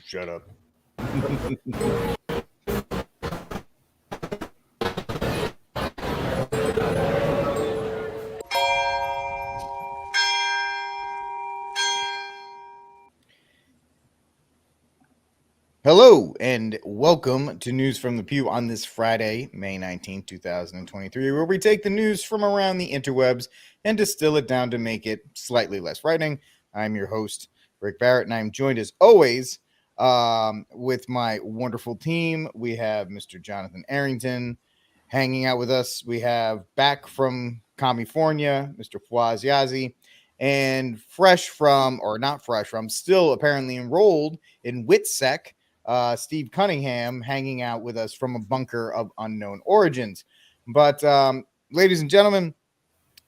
Shut up. Hello and welcome to News from the Pew on this Friday, May 19th, 2023, where we take the news from around the interwebs and distill it down to make it slightly less frightening. I'm your host, Rick Barrett, and I'm joined as always with my wonderful team. We have Mr. Jonathan Arrington hanging out with us. We have back from California, Mr. Fawaz Yazi, and fresh from, or not fresh from, still apparently enrolled in WITSEC, Steve Cunningham hanging out with us from a bunker of unknown origins. But ladies and gentlemen,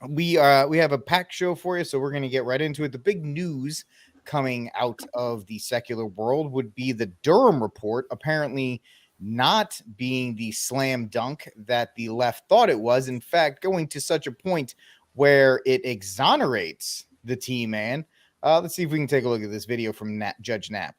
we have a packed show for you, so we're going to get right into it. The big news coming out of the secular world would be the Durham report apparently not being the slam dunk that the left thought it was. In fact, going to such a point where it exonerates the T-Man. Let's see if we can take a look at this video from Judge Knapp.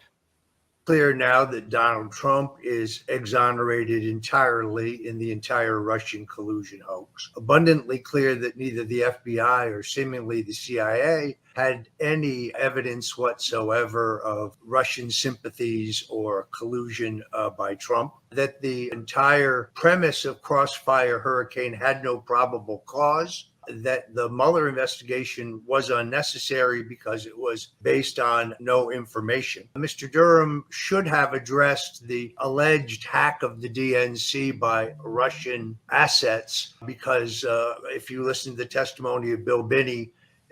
Clear now that Donald Trump is exonerated entirely in the entire Russian collusion hoax. Abundantly clear that neither the FBI or seemingly the CIA had any evidence whatsoever of Russian sympathies or collusion by Trump, that the entire premise of Crossfire Hurricane had no probable cause, that the Mueller investigation was unnecessary because it was based on no information. Mr. Durham should have addressed the alleged hack of the DNC by Russian assets because if you listen to the testimony of Bill Binney,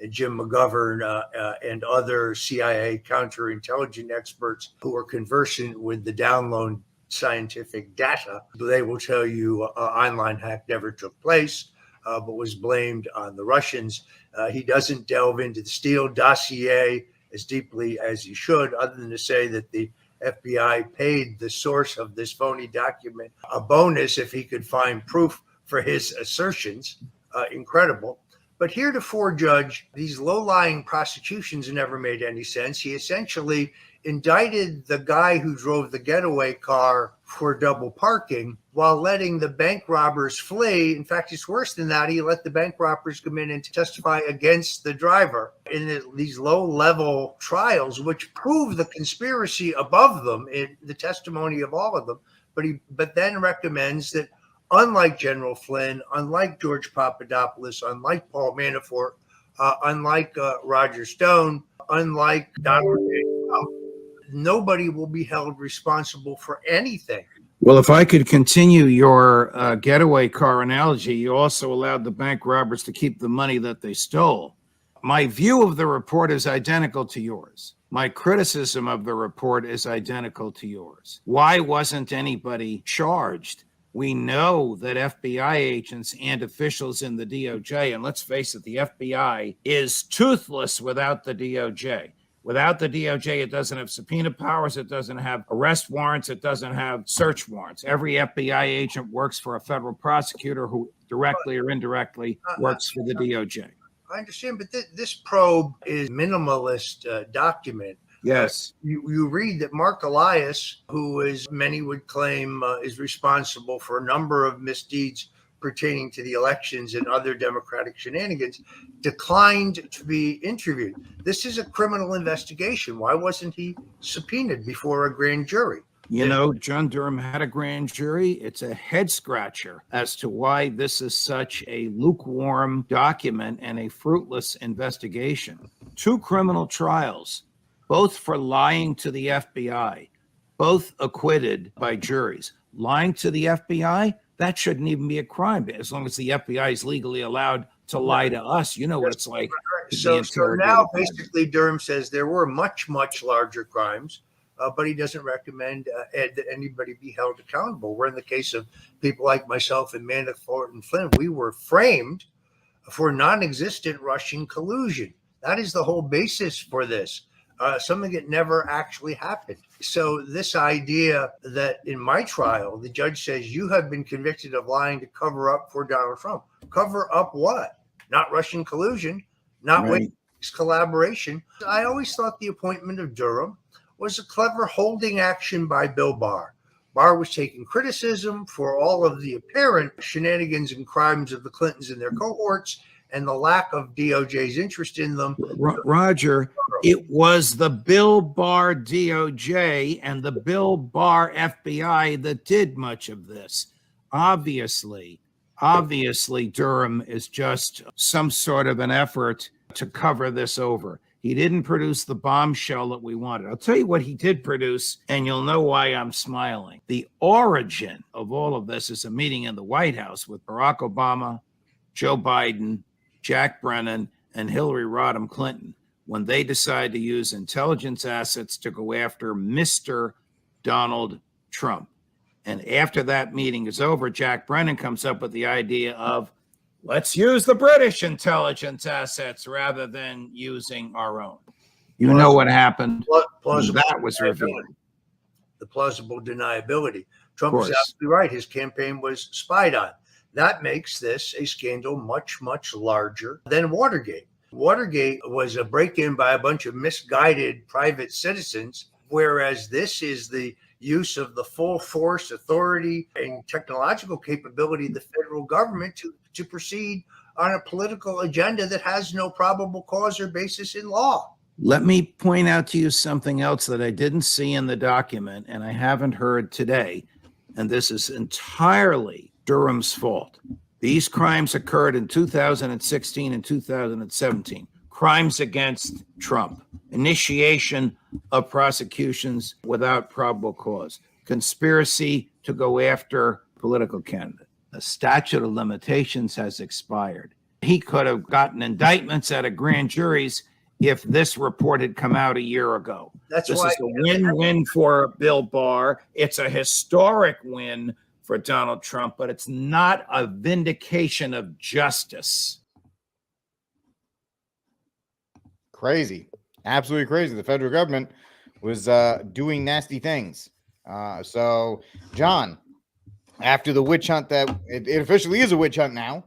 Jim McGovern, and other CIA counterintelligence experts who are conversant with the download scientific data, they will tell you online hack never took place. But was blamed on the Russians. He doesn't delve into the Steele dossier as deeply as he should, other than to say that the FBI paid the source of this phony document a bonus if he could find proof for his assertions. Incredible. But heretofore, Judge, these low-lying prosecutions never made any sense. He essentially indicted the guy who drove the getaway car for double parking while letting the bank robbers flee. In fact, it's worse than that. He let the bank robbers come in and testify against the driver in these low-level trials, which prove the conspiracy above them in the testimony of all of them. But then recommends that unlike General Flynn, unlike George Papadopoulos, unlike Paul Manafort, unlike Roger Stone, unlike Donald Trump, nobody will be held responsible for anything. Well, if I could continue your getaway car analogy, you also allowed the bank robbers to keep the money that they stole. My view of the report is identical to yours. My criticism of the report is identical to yours. Why wasn't anybody charged? We know that FBI agents and officials in the DOJ, and let's face it, the FBI is toothless without the DOJ. Without the DOJ, it doesn't have subpoena powers, it doesn't have arrest warrants, it doesn't have search warrants. Every FBI agent works for a federal prosecutor who directly or indirectly works for the DOJ. I understand, but this probe is minimalist document. Yes. You read that Mark Elias, who is many would claim is responsible for a number of misdeeds pertaining to the elections and other Democratic shenanigans, declined to be interviewed. This is a criminal investigation. Why wasn't he subpoenaed before a grand jury? You know, John Durham had a grand jury. It's a head scratcher as to why this is such a lukewarm document and a fruitless investigation. 2 criminal trials, both for lying to the FBI, both acquitted by juries. Lying to the FBI, that shouldn't even be a crime as long as the FBI is legally allowed to lie to us. You know what it's like. So now basically Durham says there were much, much larger crimes, but he doesn't recommend that anybody be held accountable. Where in the case of people like myself and Manafort and Flynn, we were framed for non-existent Russian collusion. That is the whole basis for this. Something that never actually happened. So this idea that in my trial, the judge says you have been convicted of lying to cover up for Donald Trump. Cover up what? Not Russian collusion, not WikiLeaks collaboration. I always thought the appointment of Durham was a clever holding action by Bill Barr. Barr was taking criticism for all of the apparent shenanigans and crimes of the Clintons and their cohorts and the lack of DOJ's interest in them. Roger, it was the Bill Barr DOJ and the Bill Barr FBI that did much of this. Obviously, Durham is just some sort of an effort to cover this over. He didn't produce the bombshell that we wanted. I'll tell you what he did produce, and you'll know why I'm smiling. The origin of all of this is a meeting in the White House with Barack Obama, Joe Biden, Jack Brennan, and Hillary Rodham Clinton, when they decide to use intelligence assets to go after Mr. Donald Trump. And after that meeting is over, Jack Brennan comes up with the idea of, let's use the British intelligence assets rather than using our own. You know what happened? That was revealed. The plausible deniability. Trump was absolutely right. His campaign was spied on. That makes this a scandal much, much larger than Watergate. Watergate was a break-in by a bunch of misguided private citizens, whereas this is the use of the full force, authority, and technological capability of the federal government to proceed on a political agenda that has no probable cause or basis in law. Let me point out to you something else that I didn't see in the document and I haven't heard today, and this is entirely Durham's fault. These crimes occurred in 2016 and 2017. Crimes against Trump, initiation of prosecutions without probable cause, conspiracy to go after political candidate. The statute of limitations has expired. He could have gotten indictments out of grand juries if this report had come out a year ago. This is a win-win for Bill Barr. It's a historic win for Donald Trump, but it's not a vindication of justice. Crazy. Absolutely crazy. The federal government was doing nasty things. So, John, after the witch hunt that it officially is a witch hunt now,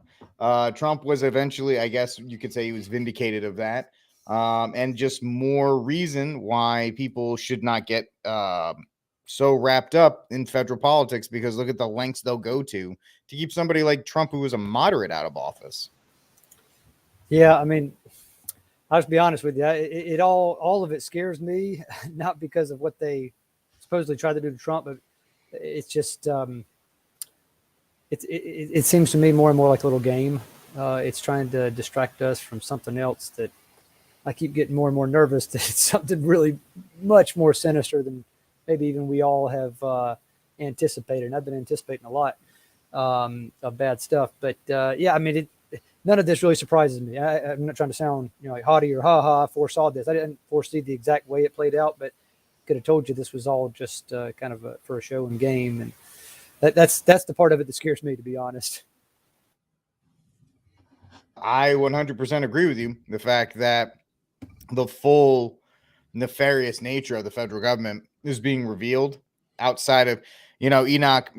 Trump was eventually, I guess you could say he was vindicated of that. And just more reason why people should not get so wrapped up in federal politics, because look at the lengths they'll go to keep somebody like Trump, who was a moderate, out of office. Yeah, I mean, I'll just be honest with you. It all of it scares me, not because of what they supposedly tried to do to Trump, but it's just it seems to me more and more like a little game. It's trying to distract us from something else that I keep getting more and more nervous that it's something really much more sinister than maybe even we all have anticipated. And I've been anticipating a lot of bad stuff, but yeah, I mean, none of this really surprises me. I'm not trying to sound, like haughty or ha. I foresaw this. I didn't foresee the exact way it played out, but could have told you this was all just kind of for a show and game. And that's the part of it that scares me, to be honest. I 100% agree with you. The fact that the full nefarious nature of the federal government is being revealed outside of, Enoch,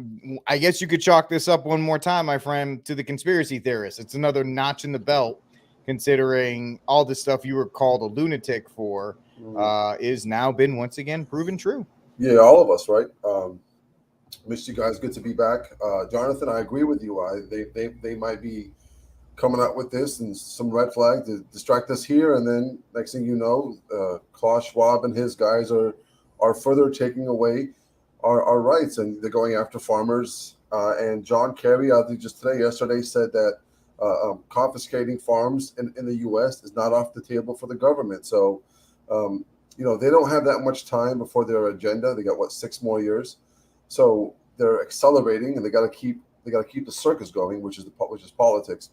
I guess you could chalk this up one more time, my friend, to the conspiracy theorists. It's another notch in the belt, considering all the stuff you were called a lunatic for is now been once again proven true. Yeah, all of us, right? Miss you guys. Good to be back. Jonathan, I agree with you. They might be coming out with this and some red flag to distract us here, and then next thing you know, Klaus Schwab and his guys are further taking away our rights, and they're going after farmers. And John Kerry, I think just yesterday, said that confiscating farms in the U.S. is not off the table for the government. So, they don't have that much time before their agenda. They got 6 more years, so they're accelerating, and they got to keep the circus going, which is politics.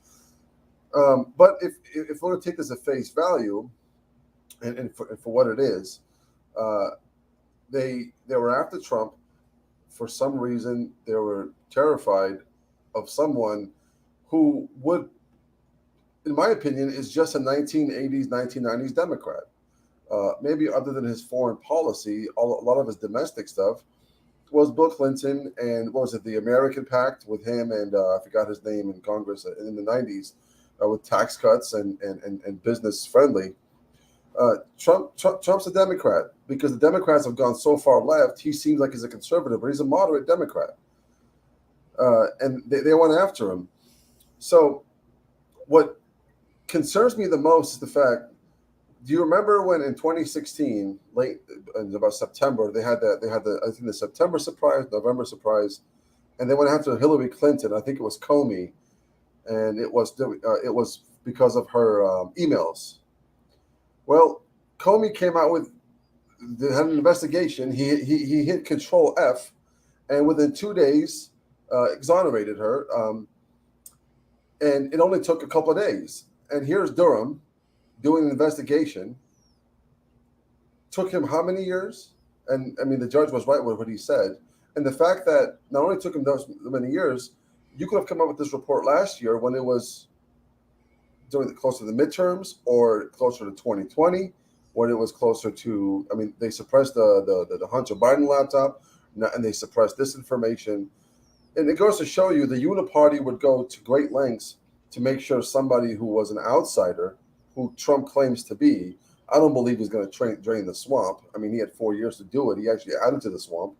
But if we're going to take this at face value, and for what it is, they were after Trump. For some reason, they were terrified of someone who would, in my opinion, is just a 1980s, 1990s Democrat. Maybe other than his foreign policy, a lot of his domestic stuff was Bill Clinton and what was it, the American Pact with him and I forgot his name in Congress in the 90s with tax cuts and business friendly. Trump's a Democrat because the Democrats have gone so far left. He seems like he's a conservative, but he's a moderate Democrat, and they went after him. So, what concerns me the most is the fact. Do you remember when in 2016, late in about September, they had the I think the September surprise, November surprise, and they went after Hillary Clinton. I think it was Comey, and it was because of her emails. Well, Comey came out with had an investigation. He hit Control F, and within 2 days, exonerated her. And it only took a couple of days. And here's Durham doing an investigation. Took him how many years? And I mean, the judge was right with what he said. And the fact that not only took him those many years, you could have come up with this report last year when it was closer to the midterms or closer to 2020, when it was closer to, I mean, they suppressed the Hunter Biden laptop and they suppressed this information. And it goes to show you the uniparty would go to great lengths to make sure somebody who was an outsider, who Trump claims to be, I don't believe he's going to drain the swamp. I mean, he had 4 years to do it. He actually added to the swamp.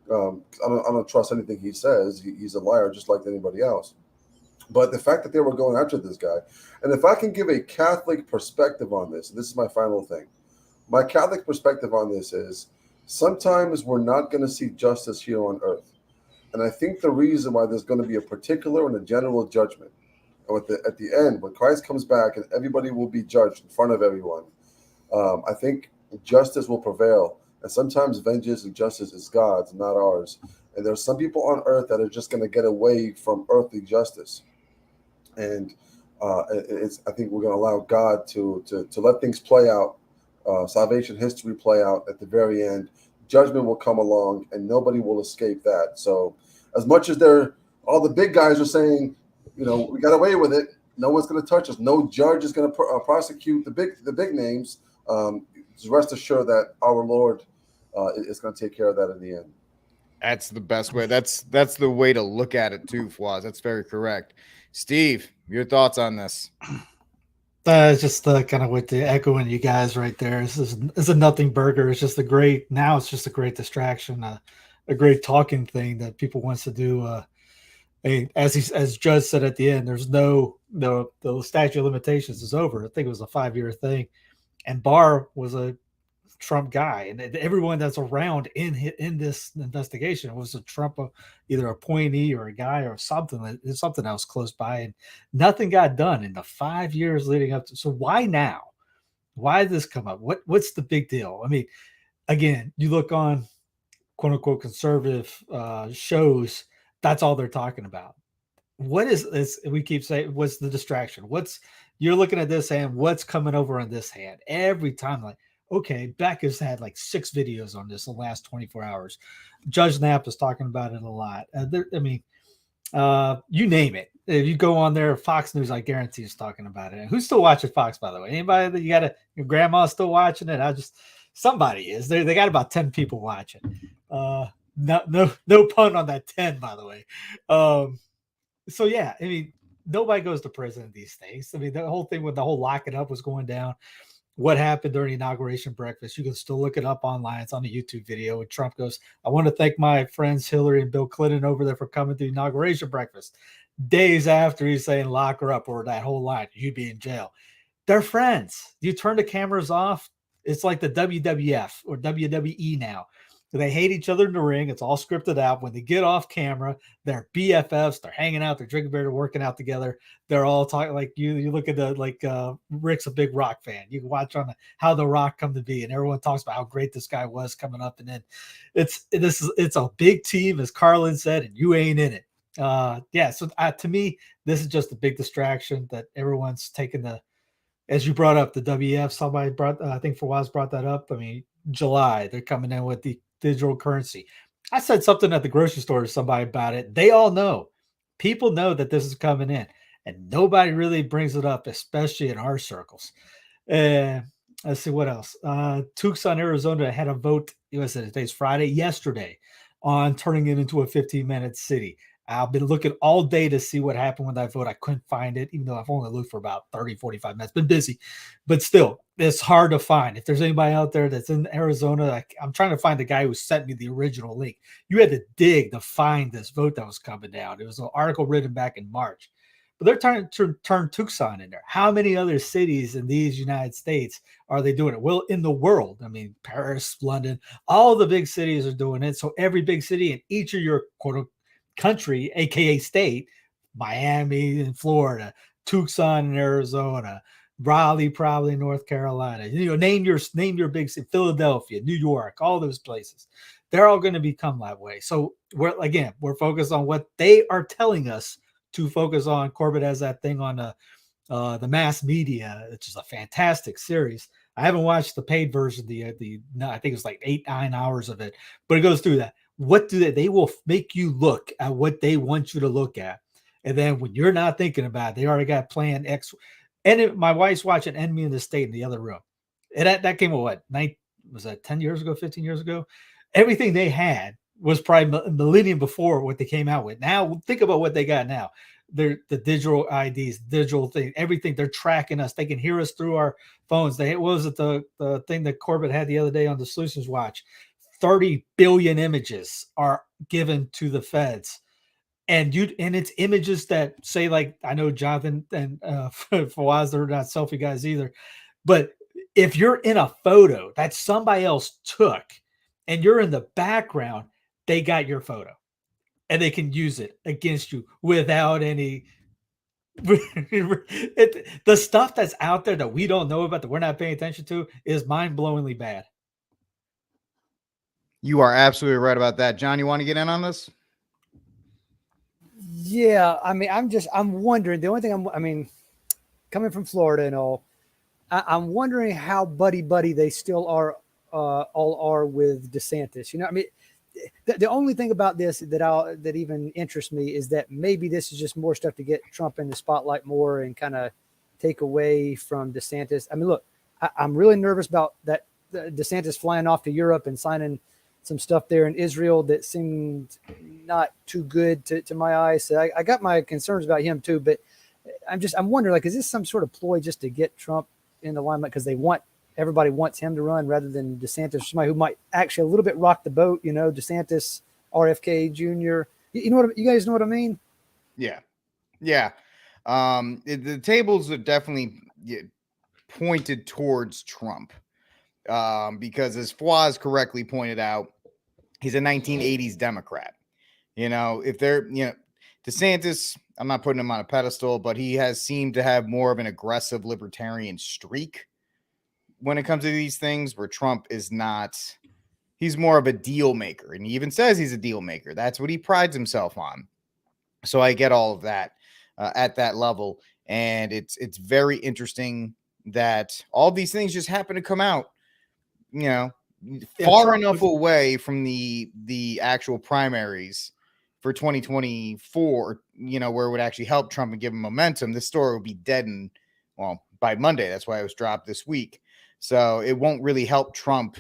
I don't trust anything he says. He's a liar just like anybody else. But the fact that they were going after this guy, and if I can give a Catholic perspective on this, and this is my final thing. My Catholic perspective on this is sometimes we're not going to see justice here on earth. And I think the reason why there's going to be a particular and a general judgment, and at the end, when Christ comes back and everybody will be judged in front of everyone, I think justice will prevail. And sometimes vengeance and justice is God's, not ours. And there's some people on earth that are just going to get away from earthly justice. And I think we're going to allow God to let things play out, salvation history play out at the very end. Judgment will come along and nobody will escape that. So as much as all the big guys are saying, we got away with it, no one's going to touch us. No judge is going to prosecute the big names. Just rest assured that our Lord is going to take care of that in the end. That's the best way. That's the way to look at it too, Fwaz. That's very correct. Steve, your thoughts on this? Just kind of with the echoing you guys right there. It's a nothing burger. It's just it's just a great distraction, a great talking thing that people wants to do. As Judge said at the end, there's the statute of limitations is over. I think it was a 5-year thing, and Barr was a Trump guy, and everyone that's around in this investigation was a Trump, either appointee or a guy or something that was close by, and nothing got done in the 5 years leading up to. So why now? Why did this come up? What's the big deal? I mean, again, you look on quote unquote conservative shows, that's all they're talking about. What is this? We keep saying, what's the distraction? You're looking at this hand, what's coming over on this hand every time? Like, okay, Beck has had like 6 videos on this in the last 24 hours. Judge Knapp is talking about it a lot. You name it. If you go on there, Fox News, I guarantee is talking about it. And who's still watching Fox, by the way? Anybody that your grandma's still watching it? Somebody is. They got about 10 people watching. No pun on that 10, by the way. So yeah, I mean, nobody goes to prison these days. I mean, the whole thing with the whole locking up was going down. What happened during the inauguration breakfast? You can still look it up online. It's on a YouTube video. And Trump goes, "I want to thank my friends Hillary and Bill Clinton over there for coming to the inauguration breakfast." Days after, he's saying, "Lock her up," or that whole line, "You'd be in jail." They're friends. You turn the cameras off. It's like the WWF or WWE now. They hate each other in the ring. It's all scripted out. When they get off camera, they're BFFs. They're hanging out. They're drinking beer. They're working out together. They're all talking like you look at Rick's a big Rock fan. You can watch on how the Rock come to be, and everyone talks about how great this guy was coming up. And then it's a big team, as Carlin said, and you ain't in it. So to me, this is just a big distraction that everyone's taking as you brought up the WF. Somebody I think Fawaz brought that up. I mean, July, they're coming in with the digital currency. I said something at the grocery store to somebody about it. They all know. People know that this is coming in, and nobody really brings it up, especially in our circles. Let's see what else. Tucson, Arizona had a vote. Today's Friday. Yesterday, on turning it into a 15-minute city. I've been looking all day to see what happened with that vote. I couldn't find it, even though I've only looked for about 30, 45 minutes. Been busy, but still, it's hard to find. If there's anybody out there that's in Arizona, I'm trying to find the guy who sent me the original link. You had to dig to find this vote that was coming down. It was an article written back in March. But they're trying to turn Tucson in there. How many other cities in these United States are they doing it? Well, in the world, I mean, Paris, London, all the big cities are doing it. So every big city in each of your quote country, aka state, Miami in Florida, Tucson in Arizona, Raleigh, probably North Carolina. Name your big city, Philadelphia, New York, all those places. They're all going to become that way. So we're focused on what they are telling us to focus on. Corbett has that thing on the mass media, which is a fantastic series. I haven't watched the paid version. I think it's like 8-9 hours of it, but it goes through that. What do they will make you look at what they want you to look at. And then when you're not thinking about it, they already got plan X. And my wife's watching Enemy in the State in the other room. And that came out, was that 10 years ago, 15 years ago? Everything they had was probably a millennium before what they came out with. Now think about what they got now. They're the digital IDs, digital thing, everything. They're tracking us. They can hear us through our phones. What was it the thing that Corbett had the other day on the Solutions Watch? 30 billion images are given to the feds. And it's images that say, like, I know Jonathan and Fawaz, they're not selfie guys either. But if you're in a photo that somebody else took and you're in the background, they got your photo and they can use it against you without any. The stuff that's out there that we don't know about, that we're not paying attention to, is mind-blowingly bad. You are absolutely right about that. John, you want to get in on this? Yeah, I mean, I'm wondering. The only thing coming from Florida and all, I'm wondering how buddy they still are, all are with DeSantis. I mean, the only thing about this that even interests me is that maybe this is just more stuff to get Trump in the spotlight more and kind of take away from DeSantis. I mean, look, I'm really nervous about that DeSantis flying off to Europe and signing some stuff there in Israel that seemed not too good to my eyes. So I got my concerns about him too, but I'm wondering, like, is this some sort of ploy just to get Trump in the limelight because everybody wants him to run rather than DeSantis, somebody who might actually a little bit rock the boat, DeSantis, RFK Jr. You guys know what I mean? Yeah. The tables are definitely pointed towards Trump. Because as Fawaz correctly pointed out, he's a 1980s Democrat. If they're, DeSantis, I'm not putting him on a pedestal, but he has seemed to have more of an aggressive libertarian streak when it comes to these things, where Trump is not. He's more of a deal maker, and he even says he's a deal maker. That's what he prides himself on. So I get all of that at that level, and it's very interesting that all these things just happen to come out, far enough away from the actual primaries for 2024, where it would actually help Trump and give him momentum. This story will be dead by Monday. That's why it was dropped this week. So it won't really help Trump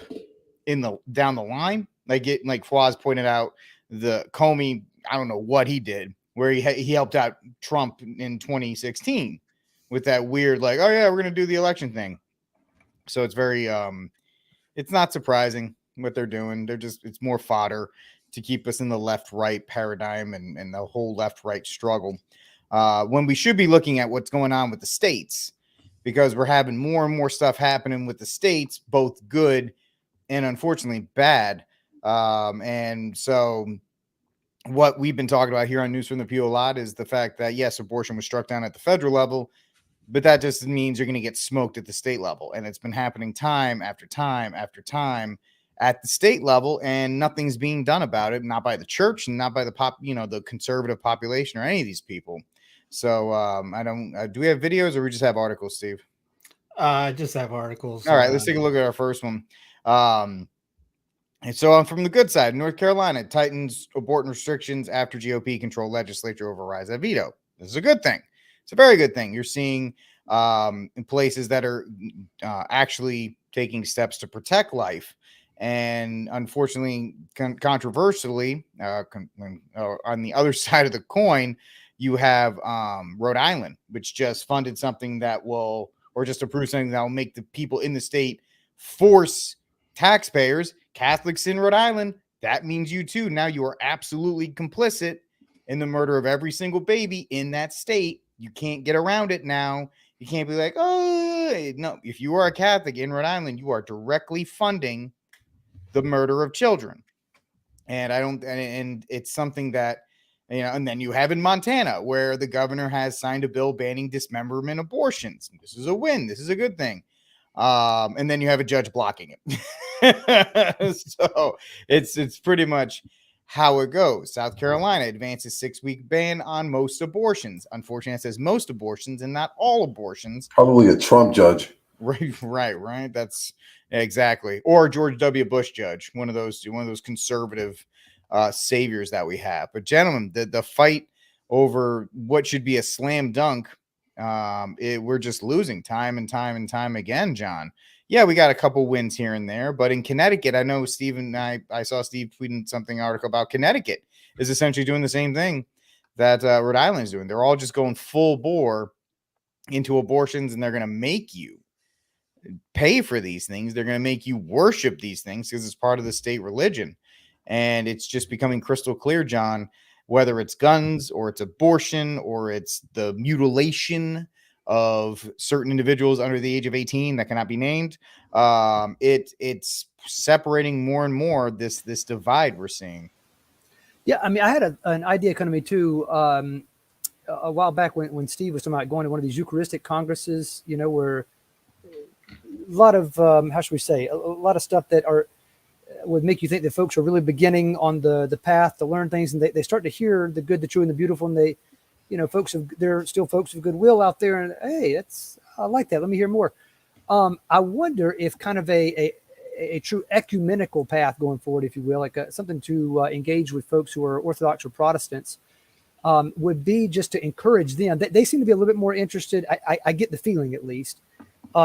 down the line. Like Fawaz pointed out, the Comey, I don't know what he did, where he helped out Trump in 2016 with that weird, like, oh yeah, we're going to do the election thing. So it's very, it's not surprising what they're doing. It's more fodder to keep us in the left-right paradigm and the whole left-right struggle. When we should be looking at what's going on with the states, because we're having more and more stuff happening with the states, both good and unfortunately bad. And so what we've been talking about here on News from the Pew a lot is the fact that, yes, abortion was struck down at the federal level, but that just means you're going to get smoked at the state level. And it's been happening time after time after time at the state level, and nothing's being done about it, not by the church and not by the conservative population or any of these people. So do we have videos or we just have articles, Steve? Just have articles. All right, let's take a look at our first one. And so from the good side, North Carolina tightens abortion restrictions after GOP controlled legislature overrides a veto. This is a good thing. It's a very good thing. You're seeing in places that are actually taking steps to protect life And unfortunately, controversially, on the other side of the coin, you have Rhode Island, which just funded something that will, or just approved something that will make the people in the state force taxpayers, Catholics in Rhode Island. That means you too. Now you are absolutely complicit in the murder of every single baby in that state. You can't get around it now. You can't be like, oh, no. If you are a Catholic in Rhode Island, you are directly funding the murder of children. And and it's something that, and then you have in Montana, where the governor has signed a bill banning dismemberment abortions. This is a win. This is a good thing. And then you have a judge blocking it. So it's pretty much how it goes. South Carolina advances 6-week ban on most abortions. Unfortunately, it says most abortions and not all abortions. Probably a Trump judge. Right. That's exactly. Or George W. Bush judge, one of those conservative saviors that we have. But gentlemen, the fight over what should be a slam dunk, we're just losing time and time again, John. Yeah, we got a couple wins here and there, but in Connecticut, I know Steve and I saw Steve tweeting something article about Connecticut is essentially doing the same thing that Rhode Island is doing. They're all just going full bore into abortions, and they're going to make you pay for these things. They're going to make you worship these things because it's part of the state religion. And it's just becoming crystal clear, John, whether it's guns or it's abortion or it's the mutilation of certain individuals under the age of 18 that cannot be named. It's separating more and more this divide we're seeing. Yeah, I mean, I had an idea come to me too a while back when Steve was talking about going to one of these Eucharistic congresses, where a lot of how should we say, a lot of stuff that would make you think that folks are really beginning on the path to learn things, and they start to hear the good, the true, and the beautiful, and they, they're still folks of goodwill out there, and hey, I like that. Let me hear more. I wonder if kind of a true ecumenical path going forward, if you will, like something to engage with folks who are Orthodox or Protestants, would be just to encourage them. They seem to be a little bit more interested. I get the feeling, at least,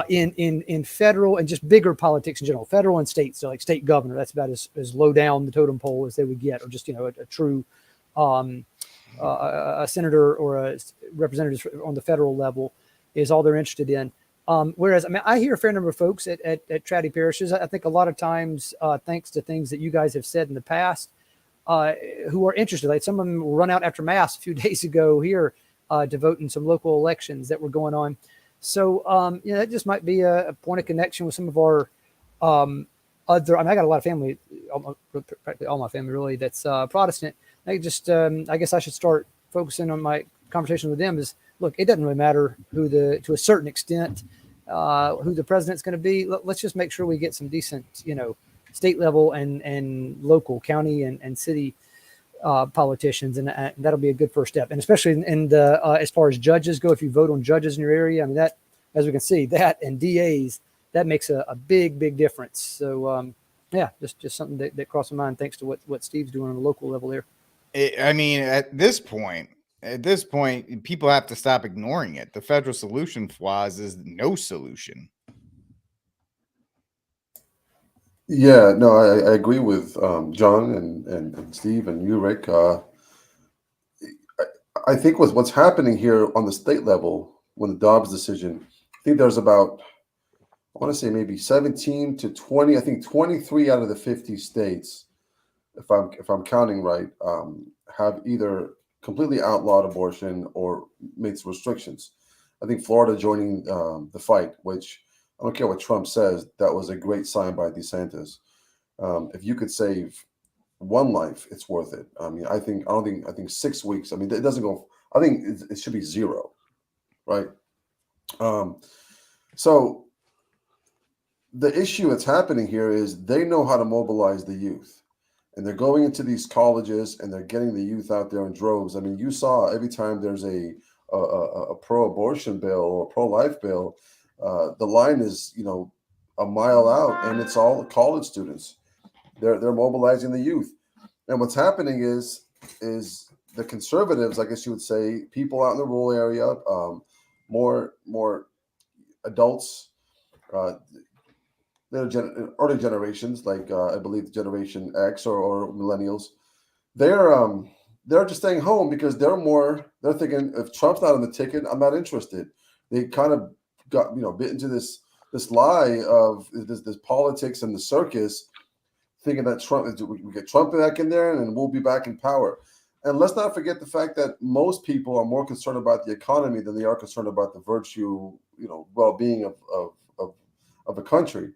in federal and just bigger politics in general, federal and state. So like state governor, that's about as low down the totem pole as they would get, or just, a true a senator or a representative on the federal level is all they're interested in. Whereas, I mean, I hear a fair number of folks at Trinity parishes. I think a lot of times, thanks to things that you guys have said in the past, who are interested. Like some of them will run out after Mass a few days ago here to vote in some local elections that were going on. So, that just might be a point of connection with some of our other. I mean, I got a lot of family, practically all my family really, that's Protestant. I guess I should start focusing on my conversation with them. Is look, it doesn't really matter to a certain extent, who the president's going to be. Let's just make sure we get some decent, state level and local, county and city politicians, and that'll be a good first step. And especially as far as judges go, if you vote on judges in your area, I mean, that, as we can see, that and DAs, that makes a big difference. So just something that crossed my mind, thanks to what Steve's doing on the local level there. I mean, at this point, people have to stop ignoring it. The federal solution flaws is no solution. Yeah, no, I agree with John and Steve and you, Rick. I think what's happening here on the state level, when the Dobbs decision, I think there's about, I want to say maybe 17 to 20, I think 23 out of the 50 states, if I'm counting right, have either completely outlawed abortion or made some restrictions. I think Florida joining the fight, which I don't care what Trump says, that was a great sign by DeSantis. If you could save one life, it's worth it. I mean, I think 6 weeks. I mean, it doesn't go. I think it should be 0, right? So the issue that's happening here is they know how to mobilize the youth, and they're going into these colleges and they're getting the youth out there in droves. I mean, you saw every time there's a pro-abortion bill or a pro-life bill, the line is, a mile out, and it's all college students. They're mobilizing the youth, and what's happening is the conservatives, I guess you would say, people out in the rural area, more adults, early generations, like I believe Generation X or millennials, they're just staying home because they're thinking if Trump's not on the ticket, I'm not interested. They kind of got bit into this lie of this politics and the circus, thinking that we get Trump back in there and then we'll be back in power. And let's not forget the fact that most people are more concerned about the economy than they are concerned about the virtue, well-being of a country.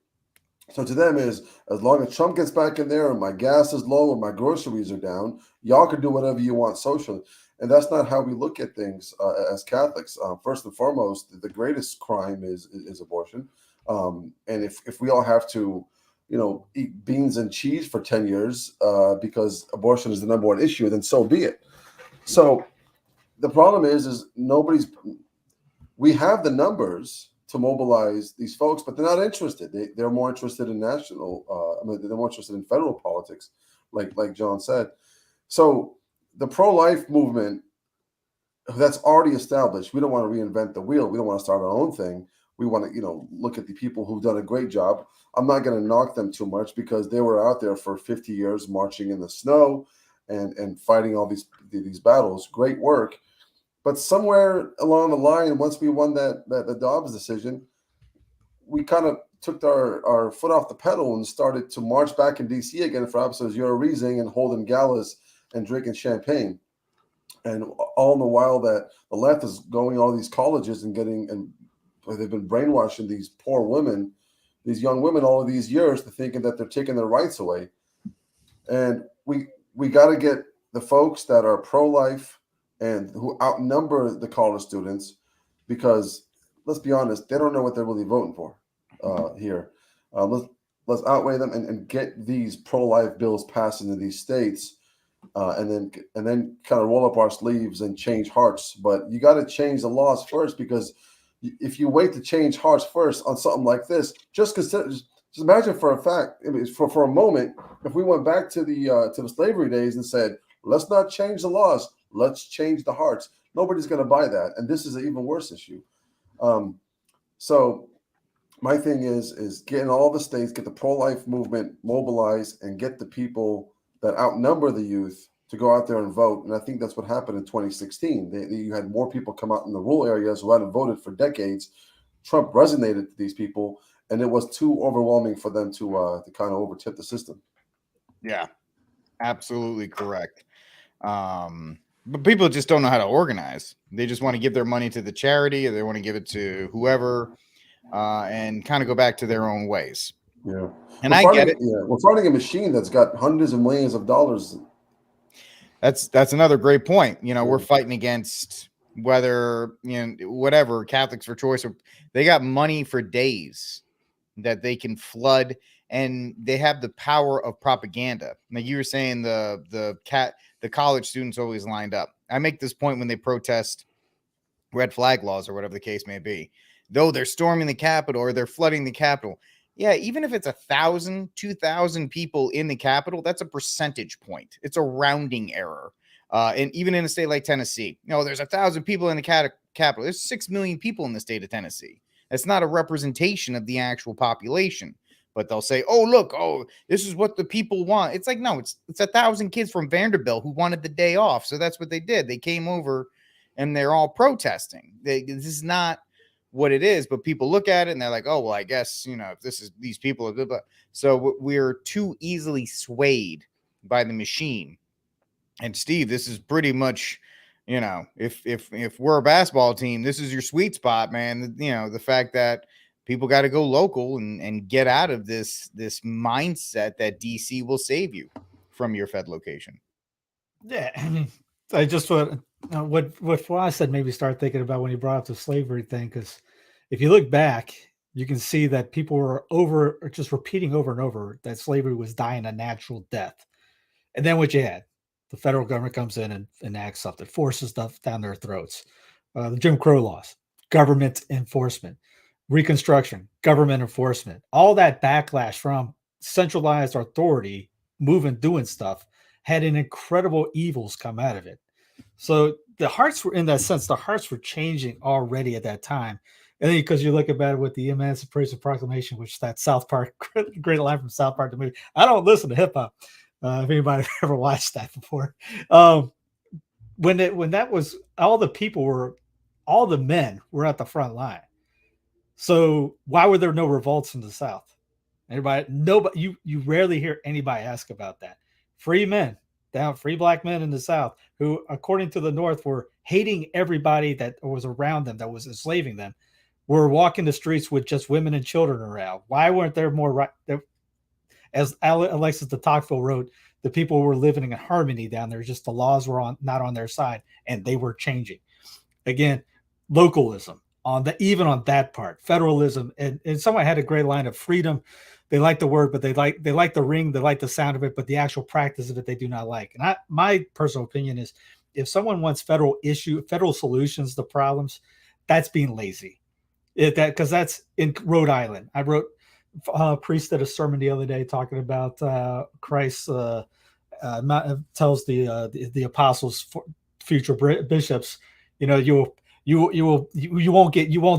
So to them is, as long as Trump gets back in there and my gas is low and my groceries are down, y'all can do whatever you want socially. And that's not how we look at things as Catholics. First and foremost, the greatest crime is abortion. And if we all have to, eat beans and cheese for 10 years because abortion is the number one issue, then so be it. So the problem is we have the numbers to mobilize these folks, but they're not interested. They're more interested in they're more interested in federal politics, like John said. So the pro-life movement that's already established, we don't want to reinvent the wheel. We don't want to start our own thing. We want to, look at the people who've done a great job. I'm not going to knock them too much because they were out there for 50 years marching in the snow and fighting all these battles. Great work. But somewhere along the line, once we won the Dobbs decision, we kind of took our foot off the pedal and started to march back in D.C. again for officers raising and holding galas and drinking champagne. And all in the while that the left is going to all these colleges and they've been brainwashing these poor women, these young women all of these years to thinking that they're taking their rights away. And we got to get the folks that are pro-life and who outnumber the college students, because let's be honest, they don't know what they're really voting for here. Let's outweigh them and get these pro-life bills passed into these states, and then kind of roll up our sleeves and change hearts. But you got to change the laws first, because if you wait to change hearts first on something like this, just imagine for a fact, for a moment, if we went back to the slavery days and said, let's not change the laws, let's change the hearts. Nobody's going to buy that, and this is an even worse issue. So my thing is getting all the states, get the pro-life movement mobilized, and get the people that outnumber the youth to go out there and vote. And I think that's what happened in 2016. You had more people come out in the rural areas who hadn't voted for decades. Trump resonated to these people, and it was too overwhelming for them to kind of overtip the system. Yeah, absolutely correct. But people just don't know how to organize. They just want to give their money to the charity, or they want to give it to whoever, and kind of go back to their own ways. Yeah. And I get it. Yeah, we're fighting a machine that's got hundreds of millions of dollars. That's another great point. We're fighting against whether, whatever, Catholics for Choice, or they got money for days that they can flood, and they have the power of propaganda. Like you were saying, the college students always lined up. I make this point when they protest red flag laws or whatever the case may be. Though they're storming the Capitol or they're flooding the Capitol. Yeah, even if it's 1,000, 2,000 people in the Capitol, that's a percentage point. It's a rounding error. And even in a state like Tennessee, there's 1,000 people in the Capitol. There's 6 million people in the state of Tennessee. That's not a representation of the actual population. But they'll say, this is what the people want. It's like, no, it's 1,000 kids from Vanderbilt who wanted the day off. So that's what they did. They came over and they're all protesting. This is not what it is, but people look at it and they're like, oh, well, I guess, if these people are good. So we're too easily swayed by the machine. And Steve, this is pretty much, if we're a basketball team, this is your sweet spot, man. The fact that people got to go local and get out of this mindset that DC will save you from your Fed location. Yeah, I mean, I just what I said made me start thinking about when he brought up the slavery thing, because if you look back, you can see that people were just repeating over and over that slavery was dying a natural death. And then what you had, the federal government comes in and enacts something, forces stuff down their throats. The Jim Crow laws, government enforcement. Reconstruction, government enforcement, all that backlash from centralized authority doing stuff had an incredible evils come out of it. So the hearts were, in that sense, the hearts were changing already at that time. And then because you look about it with the Emancipation Proclamation, which that South Park, great line from South Park, the movie. I don't listen to hip hop. If anybody ever watched that before, when that was, all the men were at the front line. So why were there no revolts in the South? Nobody, you rarely hear anybody ask about that. Free men, free black men in the South who, according to the North, were hating everybody that was around them, that was enslaving them, were walking the streets with just women and children around. Why weren't there more right? As Alexis de Tocqueville wrote, the people were living in harmony down there. Just the laws were not on their side, and they were changing. Again, localism even on that part, federalism, and someone had a great line of freedom. They like the word, but they like the ring, they like the sound of it, but the actual practice of it they do not like. And my personal opinion is, if someone wants federal solutions to problems, that's being lazy. Because that's in Rhode Island. I wrote a priest did a sermon the other day talking about Christ tells the apostles, future bishops, you won't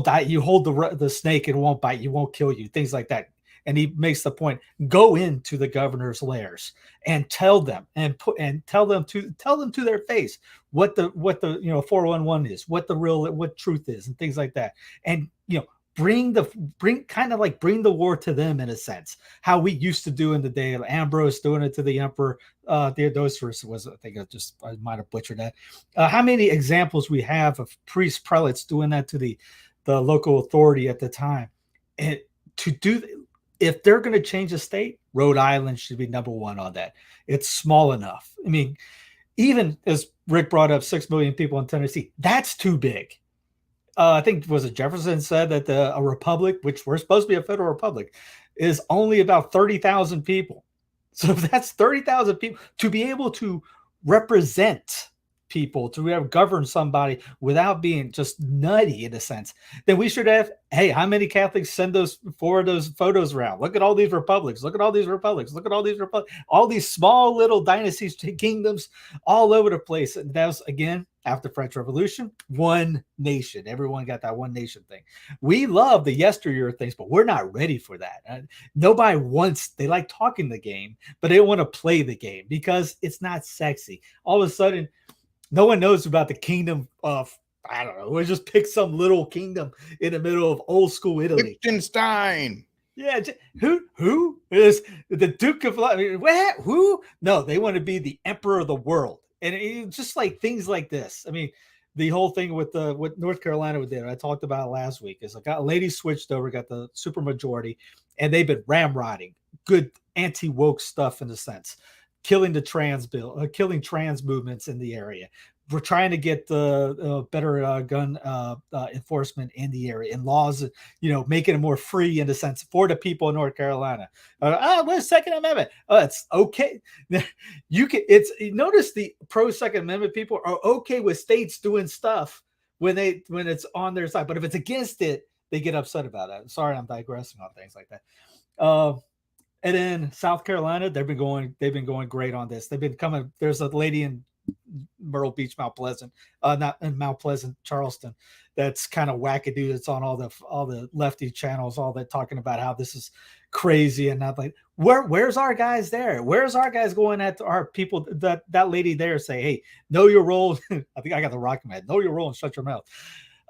die. You hold the snake and it won't bite. You won't kill you. Things like that. And he makes the point: go into the governor's lairs and tell them to their face what the 411 is, what truth is, and things like that. And bring the war to them, in a sense, how we used to do in the day of Ambrose doing it to the emperor. Theodosius was, I think I might have butchered that. How many examples we have of priests, prelates doing that to the local authority at the time. And if they're going to change the state, Rhode Island should be number one on that. It's small enough. I mean, even as Rick brought up, 6 million people in Tennessee, that's too big. I think, was it Jefferson said that a republic, which we're supposed to be a federal republic, is only about 30,000 people. So if that's 30,000 people, to be able to represent people, to govern somebody without being just nutty, in a sense, then we should have, hey, how many Catholics forward those photos around? Look at all these republics. Look at all these republics. Look at all these republics. All these small little dynasties, kingdoms, all over the place. And that was, again, after French Revolution, one nation. Everyone got that one nation thing. We love the yesteryear things, but we're not ready for that. Nobody wants, they like talking the game, but they don't want to play the game because it's not sexy. All of a sudden, no one knows about the kingdom of, I don't know, we'll just pick some little kingdom in the middle of old school Italy. Liechtenstein. Yeah, who is the Duke of, what? Who? No, they want to be the emperor of the world. And it's just like things like this. I mean, the whole thing with North Carolina did, I talked about last week, is like a lady switched over, got the super majority, and they've been ramrodding good anti-woke stuff, in a sense, killing the trans bill, killing trans movements in the area. We're trying to get the better gun enforcement in the area, and laws, making it more free, in a sense, for the people in North Carolina. Where's Second Amendment? It's okay. Notice the pro Second Amendment people are okay with states doing stuff when it's on their side, but if it's against it, they get upset about it. Sorry, I'm digressing on things like that. And then South Carolina, they've been going great on this. They've been coming. There's a lady in Myrtle Beach, Mount Pleasant, not in Mount Pleasant, Charleston, that's kind of wackadoo. It's on all the lefty channels, all that, talking about how this is crazy, and not like, where's our guys there? Where's our guys going at our people? That lady there say, hey, know your role. I think I got the rock in my head. Know your role and shut your mouth.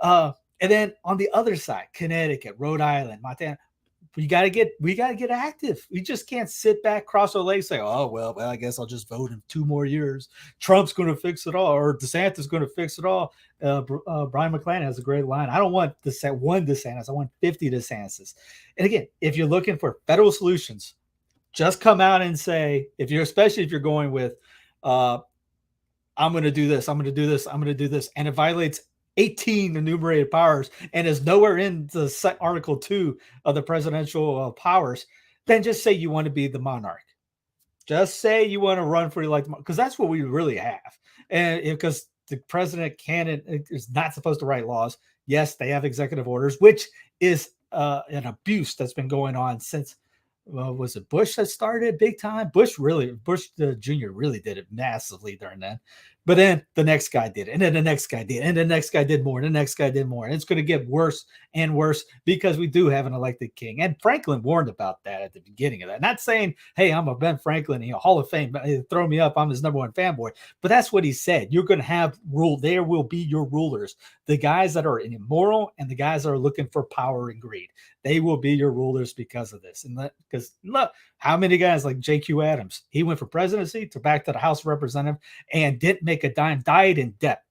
And then on the other side, Connecticut, Rhode Island, Montana. We got to get active. We just can't sit back, cross our legs, say, oh, well, I guess I'll just vote in 2 more years. Trump's going to fix it all, or DeSantis is going to fix it all. Brian McClanahan has a great line. I don't want one DeSantis. I want 50 DeSantis. And again, if you're looking for federal solutions, just come out and say, especially if you're going with, I'm going to do this, I'm going to do this, I'm going to do this, and it violates 18 enumerated powers and is nowhere in the Article 2 of the presidential powers, then just say you want to be the monarch. Just say you want to run for because that's what we really have. And because the president is not supposed to write laws. Yes, they have executive orders, which is an abuse that's been going on since, was it Bush that started big time? Bush Jr. really did it massively during that. But then the next guy did it, and then the next guy did, and the next guy did more, and the next guy did more. And it's going to get worse and worse because we do have an elected king. And Franklin warned about that at the beginning of that. Not saying, hey, I'm a Ben Franklin, Hall of Fame, throw me up, I'm his number one fanboy. But that's what he said. You're going to have rule. There will be your rulers. The guys that are immoral and the guys that are looking for power and greed. They will be your rulers because of this. And because look, how many guys like J.Q. Adams, he went from presidency to back to the House of Representatives and didn't make a dime, died in debt.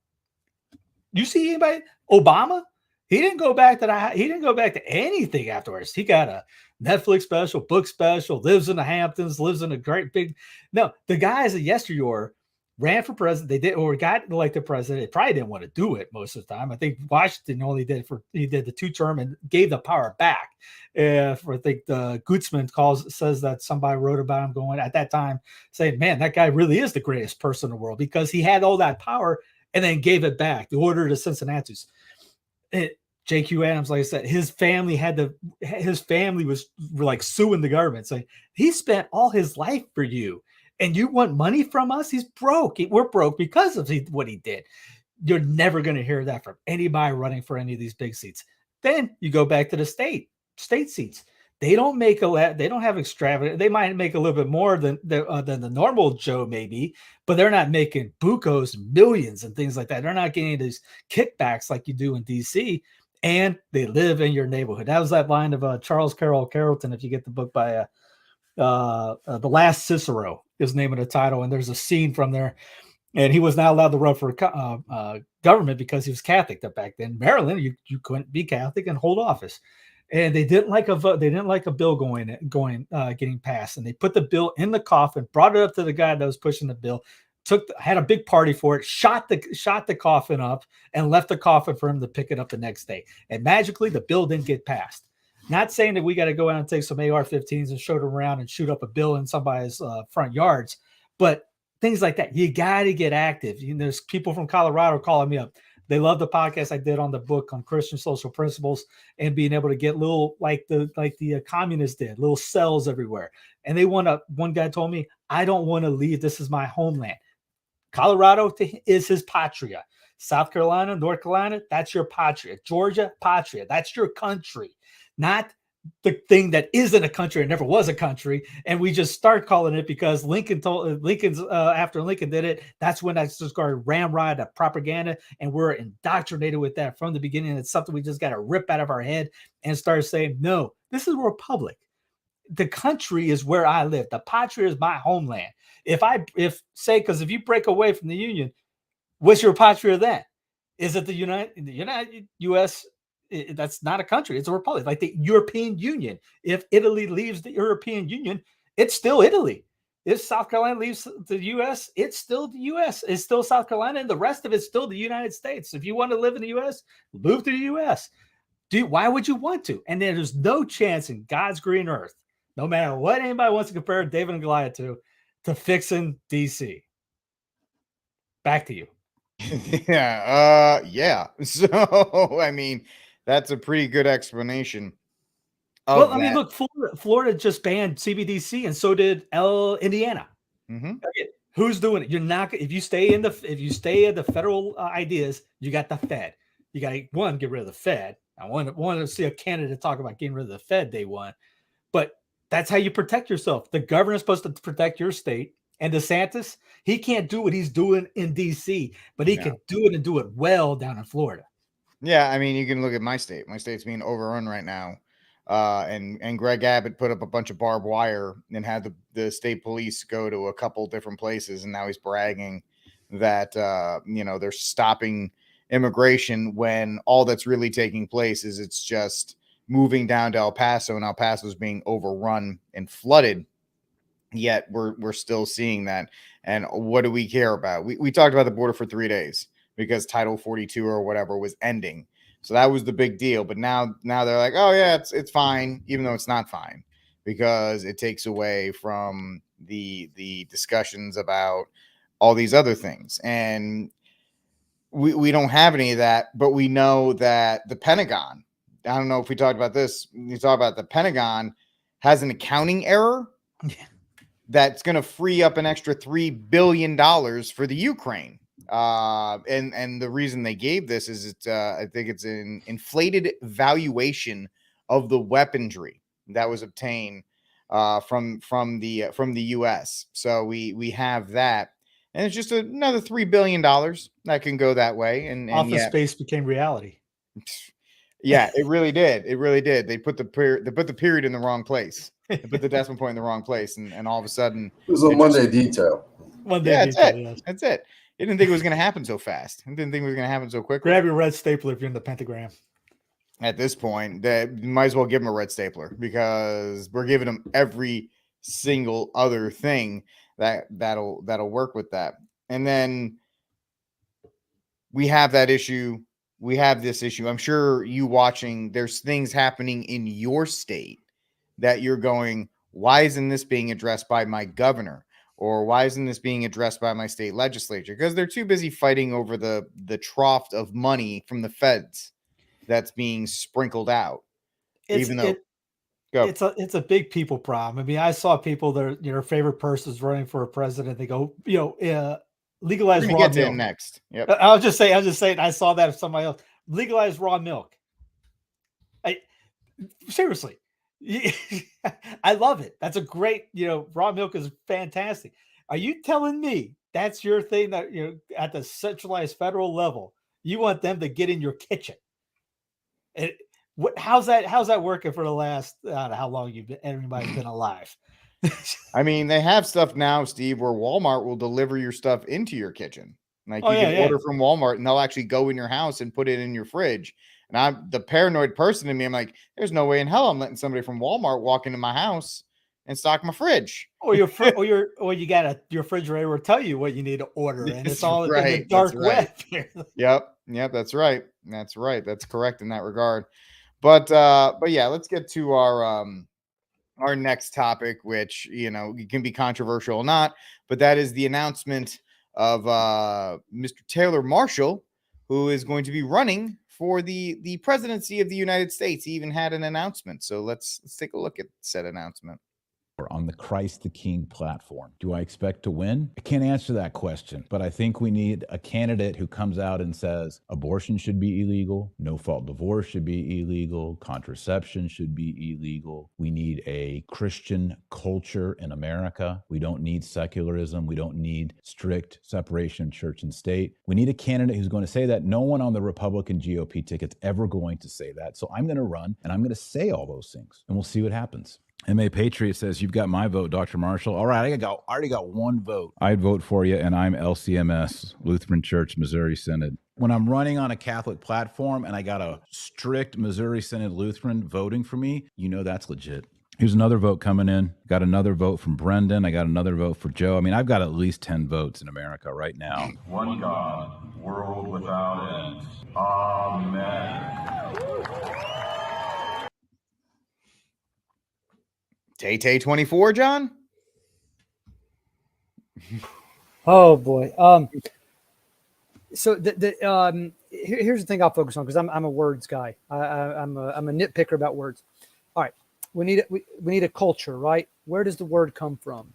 You see anybody? Obama, he didn't go back to anything afterwards. He got a Netflix special, book special, lives in the Hamptons, lives in a great big. No, the guys at yesteryear ran for president. They did, or got elected president. They probably didn't want to do it most of the time. I think Washington only did he did the 2-term and gave the power back. I think the Gutzman says that somebody wrote about him going at that time saying, man, that guy really is the greatest person in the world because he had all that power and then gave it back. The order to Cincinnatus. J.Q. Adams, like I said, his family was like suing the government saying he spent all his life for you. And you want money from us? He's broke. We're broke because of what he did. You're never going to hear that from anybody running for any of these big seats. Then you go back to the state seats. They don't they don't have extravagant. They might make a little bit more than the normal Joe maybe, but they're not making bucos, millions and things like that. They're not getting these kickbacks like you do in D.C. And they live in your neighborhood. That was that line of Charles Carrollton. If you get the book by The Last Cicero is the name of the title, and there's a scene from there, and he was not allowed to run for government because he was Catholic. That back then, Maryland, you couldn't be Catholic and hold office, and they didn't like a vote. They didn't like a bill getting passed, and they put the bill in the coffin, brought it up to the guy that was pushing the bill, had a big party for it, shot the coffin up, and left the coffin for him to pick it up the next day, and magically the bill didn't get passed. Not saying that we got to go out and take some AR-15s and shoot them around and shoot up a bill in somebody's front yards, but things like that. You got to get active. There's people from Colorado calling me up. They love the podcast I did on the book on Christian social principles and being able to get little like the communists did, little cells everywhere. And they one guy told me, I don't want to leave. This is my homeland. Colorado is his patria. South Carolina, North Carolina, that's your patria. Georgia, patria. That's your country. Not the thing that isn't a country and never was a country, and we just start calling it because after Lincoln did it, that's when I just started ramrod of propaganda, and we're indoctrinated with that from the beginning. It's something we just got to rip out of our head and start saying, no, this is a republic. The country is where I live. The patria is my homeland. Because if you break away from the Union, what's your patria then? Is it the United U.S.? That's not a country. It's a republic, like the European Union. If Italy leaves the European Union, it's still Italy. If South Carolina leaves the U.S., it's still the U.S. It's still South Carolina, and the rest of it's still the United States. If you want to live in the U.S., move to the U.S. Why would you want to? And there's no chance in God's green earth, no matter what anybody wants to compare David and Goliath to fixing D.C. Back to you. Yeah. So, I mean, that's a pretty good explanation. Look, Florida just banned CBDC, and so did Indiana. Mm-hmm. Okay, who's doing it? You're not. If you stay in the federal ideas, you got the Fed. You got to get rid of the Fed. I want to see a candidate talk about getting rid of the Fed day one, but that's how you protect yourself. The governor's supposed to protect your state. And DeSantis, he can't do what he's doing in D.C., but he can do it and do it well down in Florida. Yeah, I mean, you can look at my state. My state's being overrun right now. And Greg Abbott put up a bunch of barbed wire and had the state police go to a couple different places. And now he's bragging that, they're stopping immigration when all that's really taking place is it's just moving down to El Paso, and El Paso is being overrun and flooded. Yet we're still seeing that. And what do we care about? We talked about the border for 3 days because Title 42 or whatever was ending. So that was the big deal. But now they're like, oh yeah, it's fine, even though it's not fine, because it takes away from the discussions about all these other things. And we don't have any of that, but we know that the Pentagon, I don't know if we talked about this, you talk about the Pentagon has an accounting error. Yeah. That's going to free up an extra $3 billion for the Ukraine. And the reason they gave this is it's I think it's an inflated valuation of the weaponry that was obtained from the U.S. So we have that, and it's just another $3 billion that can go that way. And Office yeah, Space became reality. yeah, it really did. It really did. They put the period in the wrong place. They put the decimal point in the wrong place, and all of a sudden, It was a Monday detail. One day, yeah, that's detail, it. yes. That's it. They didn't think it was going to happen so fast. They didn't think it was going to happen so quickly. Grab your red stapler if you're in the pentagram. At this point, that you might as well give them a red stapler, because we're giving them every single other thing that'll work with that. And then we have that issue. We have this issue. I'm sure you watching, there's things happening in your state that you're going, why isn't this being addressed by my governor? Or why isn't this being addressed by my state legislature? Because they're too busy fighting over the trough of money from the feds that's being sprinkled out. It's a big people problem. I mean, I saw people that your favorite person's running for a president. They go, legalize raw get to milk him next. Yep. I was just saying. I saw that of somebody else. Legalize raw milk. Seriously, I love it. That's a great. Raw milk is fantastic. Are you telling me that's your thing? That at the centralized federal level, you want them to get in your kitchen? How's that working for the last I don't know how long everybody's been alive? I mean, they have stuff now, Steve, where Walmart will deliver your stuff into your kitchen. Like you can order from Walmart and they'll actually go in your house and put it in your fridge. And I'm the paranoid person in me. I'm like, there's no way in hell I'm letting somebody from Walmart walk into my house and stock my fridge. Or you got your refrigerator will tell you what you need to order, and it's all in the dark web. Yep, that's right. That's right. That's correct in that regard. But yeah, let's get to our next topic, which can be controversial or not, but that is the announcement of Mr. Taylor Marshall, who is going to be running for the presidency of the United States. He even had an announcement. So let's take a look at said announcement. On the Christ the King platform. Do I expect to win? I can't answer that question, but I think we need a candidate who comes out and says abortion should be illegal, no-fault divorce should be illegal, contraception should be illegal. We need a Christian culture in America. We don't need secularism. We don't need strict separation of church and state. We need a candidate who's going to say that. No one on the Republican GOP ticket's ever going to say that. So I'm going to run and I'm going to say all those things, and we'll see what happens. MA Patriot says, you've got my vote, Dr. Marshall. All right, I already got one vote. I'd vote for you, and I'm LCMS, Lutheran Church, Missouri Synod. When I'm running on a Catholic platform and I got a strict Missouri Synod Lutheran voting for me, that's legit. Here's another vote coming in. Got another vote from Brendan. I got another vote for Joe. I mean, I've got at least 10 votes in America right now. One God, world without end. Amen. Tay 24, John. Oh boy. So here's the thing I'll focus on, because I'm a words guy. I'm a nitpicker about words. All right, we need a culture, right? Where does the word come from?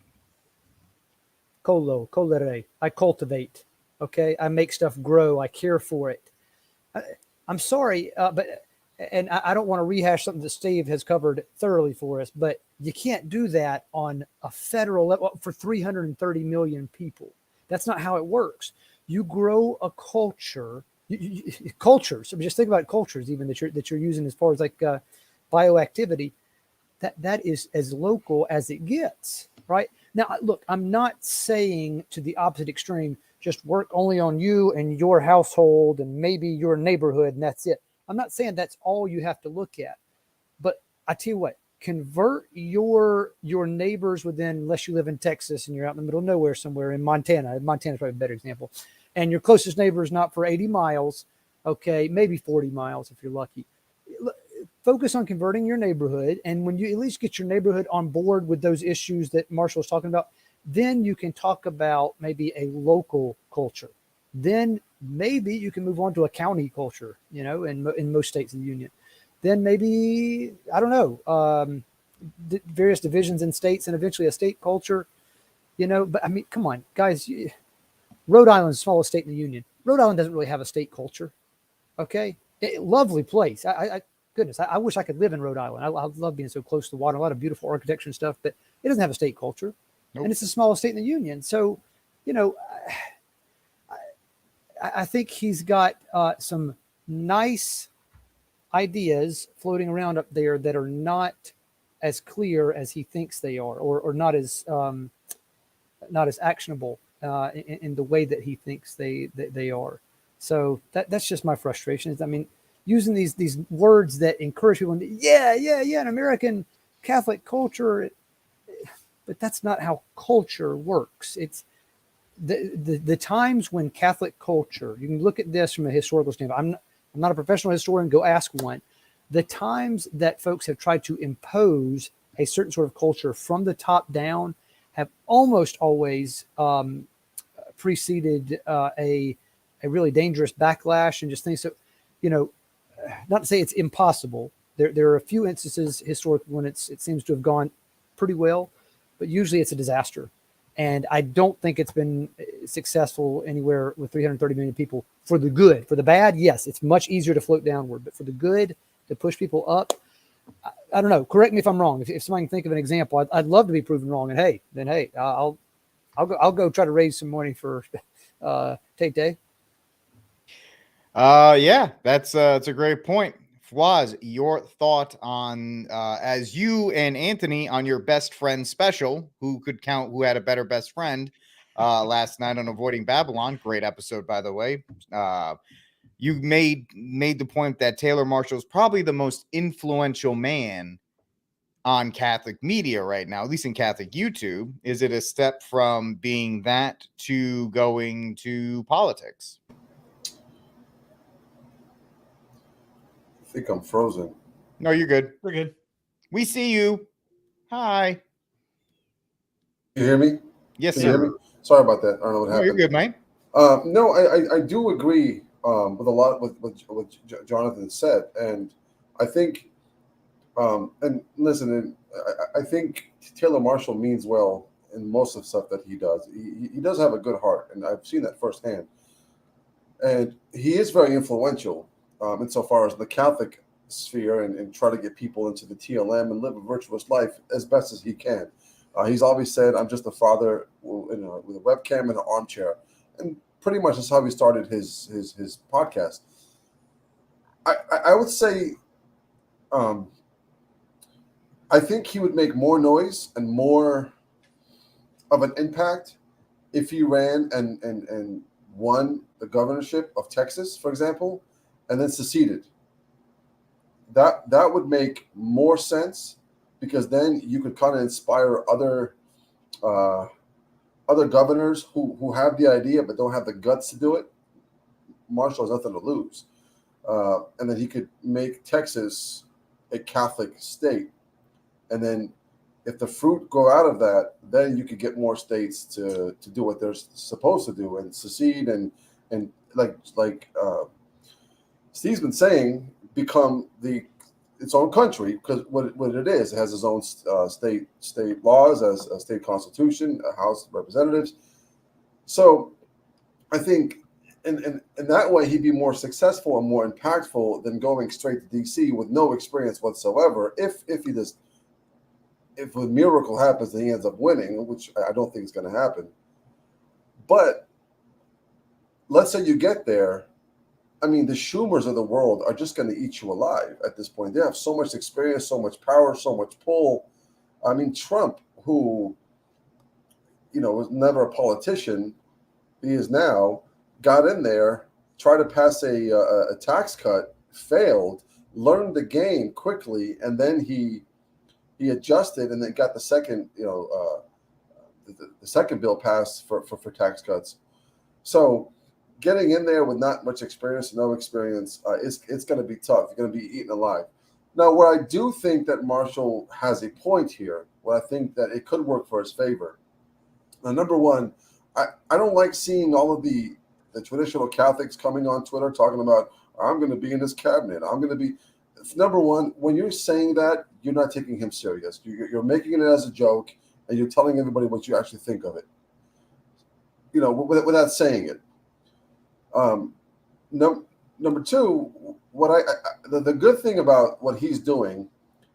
Colere. I cultivate. Okay, I make stuff grow. I care for it. I'm sorry, but I don't want to rehash something that Steve has covered thoroughly for us, but you can't do that on a federal level for 330 million people. That's not how it works. You grow a culture, cultures. I mean, just think about cultures, even that you're using as far as like bioactivity. That is as local as it gets, right? Now, look, I'm not saying to the opposite extreme, just work only on you and your household and maybe your neighborhood, and that's it. I'm not saying that's all you have to look at, but I tell you what, convert your neighbors within, unless you live in Texas and you're out in the middle of nowhere somewhere in Montana. Montana's probably a better example. And your closest neighbor is not for 80 miles, okay, maybe 40 miles if you're lucky. Focus on converting your neighborhood, and when you at least get your neighborhood on board with those issues that Marshall was talking about, then you can talk about maybe a local culture. Then maybe you can move on to a county culture, in most states of the union. Then maybe, I don't know, various divisions in states and eventually a state culture, but I mean, come on, guys, Rhode Island's the smallest state in the union. Rhode Island doesn't really have a state culture. Okay. Lovely place. Goodness, I wish I could live in Rhode Island. I love being so close to the water, a lot of beautiful architecture and stuff, but it doesn't have a state culture. Nope. And it's the smallest state in the union. So, I think he's got some nice ideas floating around up there that are not as clear as he thinks they are, or not as actionable in the way that he thinks they are. So that's just my frustration. I mean, using these words that encourage people, an American Catholic culture, but that's not how culture works. It's the times when Catholic culture, you can look at this from a historical standpoint. I'm not a professional historian, go ask one. The times that folks have tried to impose a certain sort of culture from the top down have almost always preceded a really dangerous backlash and just things. So, not to say it's impossible. There are a few instances historically when it seems to have gone pretty well, but usually it's a disaster. And I don't think it's been successful anywhere with 330 million people for the good. For the bad, yes, it's much easier to float downward. But for the good, to push people up, I don't know. Correct me if I'm wrong. If somebody can think of an example, I'd love to be proven wrong. And hey, I'll go try to raise some money for Tate Day. Yeah, that's a great point. Fwaz, your thought on as you and Anthony on your best friend special, who had a better best friend last night on Avoiding Babylon. Great episode, by the way. You made the point that Taylor Marshall is probably the most influential man on Catholic media right now, at least in Catholic YouTube. Is it a step from being that to going to politics? I think I'm frozen. No, you're good. We're good. We see you. Hi. You hear me? Yes, Can sir. you hear me? Sorry about that. I don't know what No, happened. you're good, mate. No, I do agree with a lot with what Jonathan said, and I think, and listen, I think Taylor Marshall means well in most of the stuff that he does. He does have a good heart, and I've seen that firsthand. And he is very influential insofar as the Catholic sphere and try to get people into the TLM and live a virtuous life as best as he can. He's always said, "I'm just a father with a webcam and an armchair," and pretty much that's how he started his podcast. I would say, I think he would make more noise and more of an impact if he ran and won the governorship of Texas, for example, and then seceded. That would make more sense, because then you could kind of inspire other governors who have the idea but don't have the guts to do it. Marshall has nothing to lose, and then he could make Texas a Catholic state, and then if the fruit go out of that, then you could get more states to do what they're supposed to do and secede and like Steve's been saying, become its own country, because what it is, it has its own state laws, as a state constitution, a House of Representatives. So I think in that way he'd be more successful and more impactful than going straight to DC with no experience whatsoever. If a miracle happens and he ends up winning, which I don't think is going to happen. But let's say you get there. I mean, the Schumers of the world are just going to eat you alive at this point. They have so much experience, so much power, so much pull. I mean, Trump, who, was never a politician, he is now, got in there, tried to pass a tax cut, failed, learned the game quickly, and then he adjusted and then got the second, the second bill passed for tax cuts. So getting in there with not much experience, no experience, it's going to be tough. You're going to be eaten alive. Now, where I do think that Marshall has a point here, where I think that it could work for his favor. Now, number one, I don't like seeing all of the traditional Catholics coming on Twitter talking about, I'm going to be in this cabinet. I'm going to be. Number one, when you're saying that, you're not taking him serious. You're making it as a joke, and you're telling everybody what you actually think of it. without saying it. Number two, the good thing about what he's doing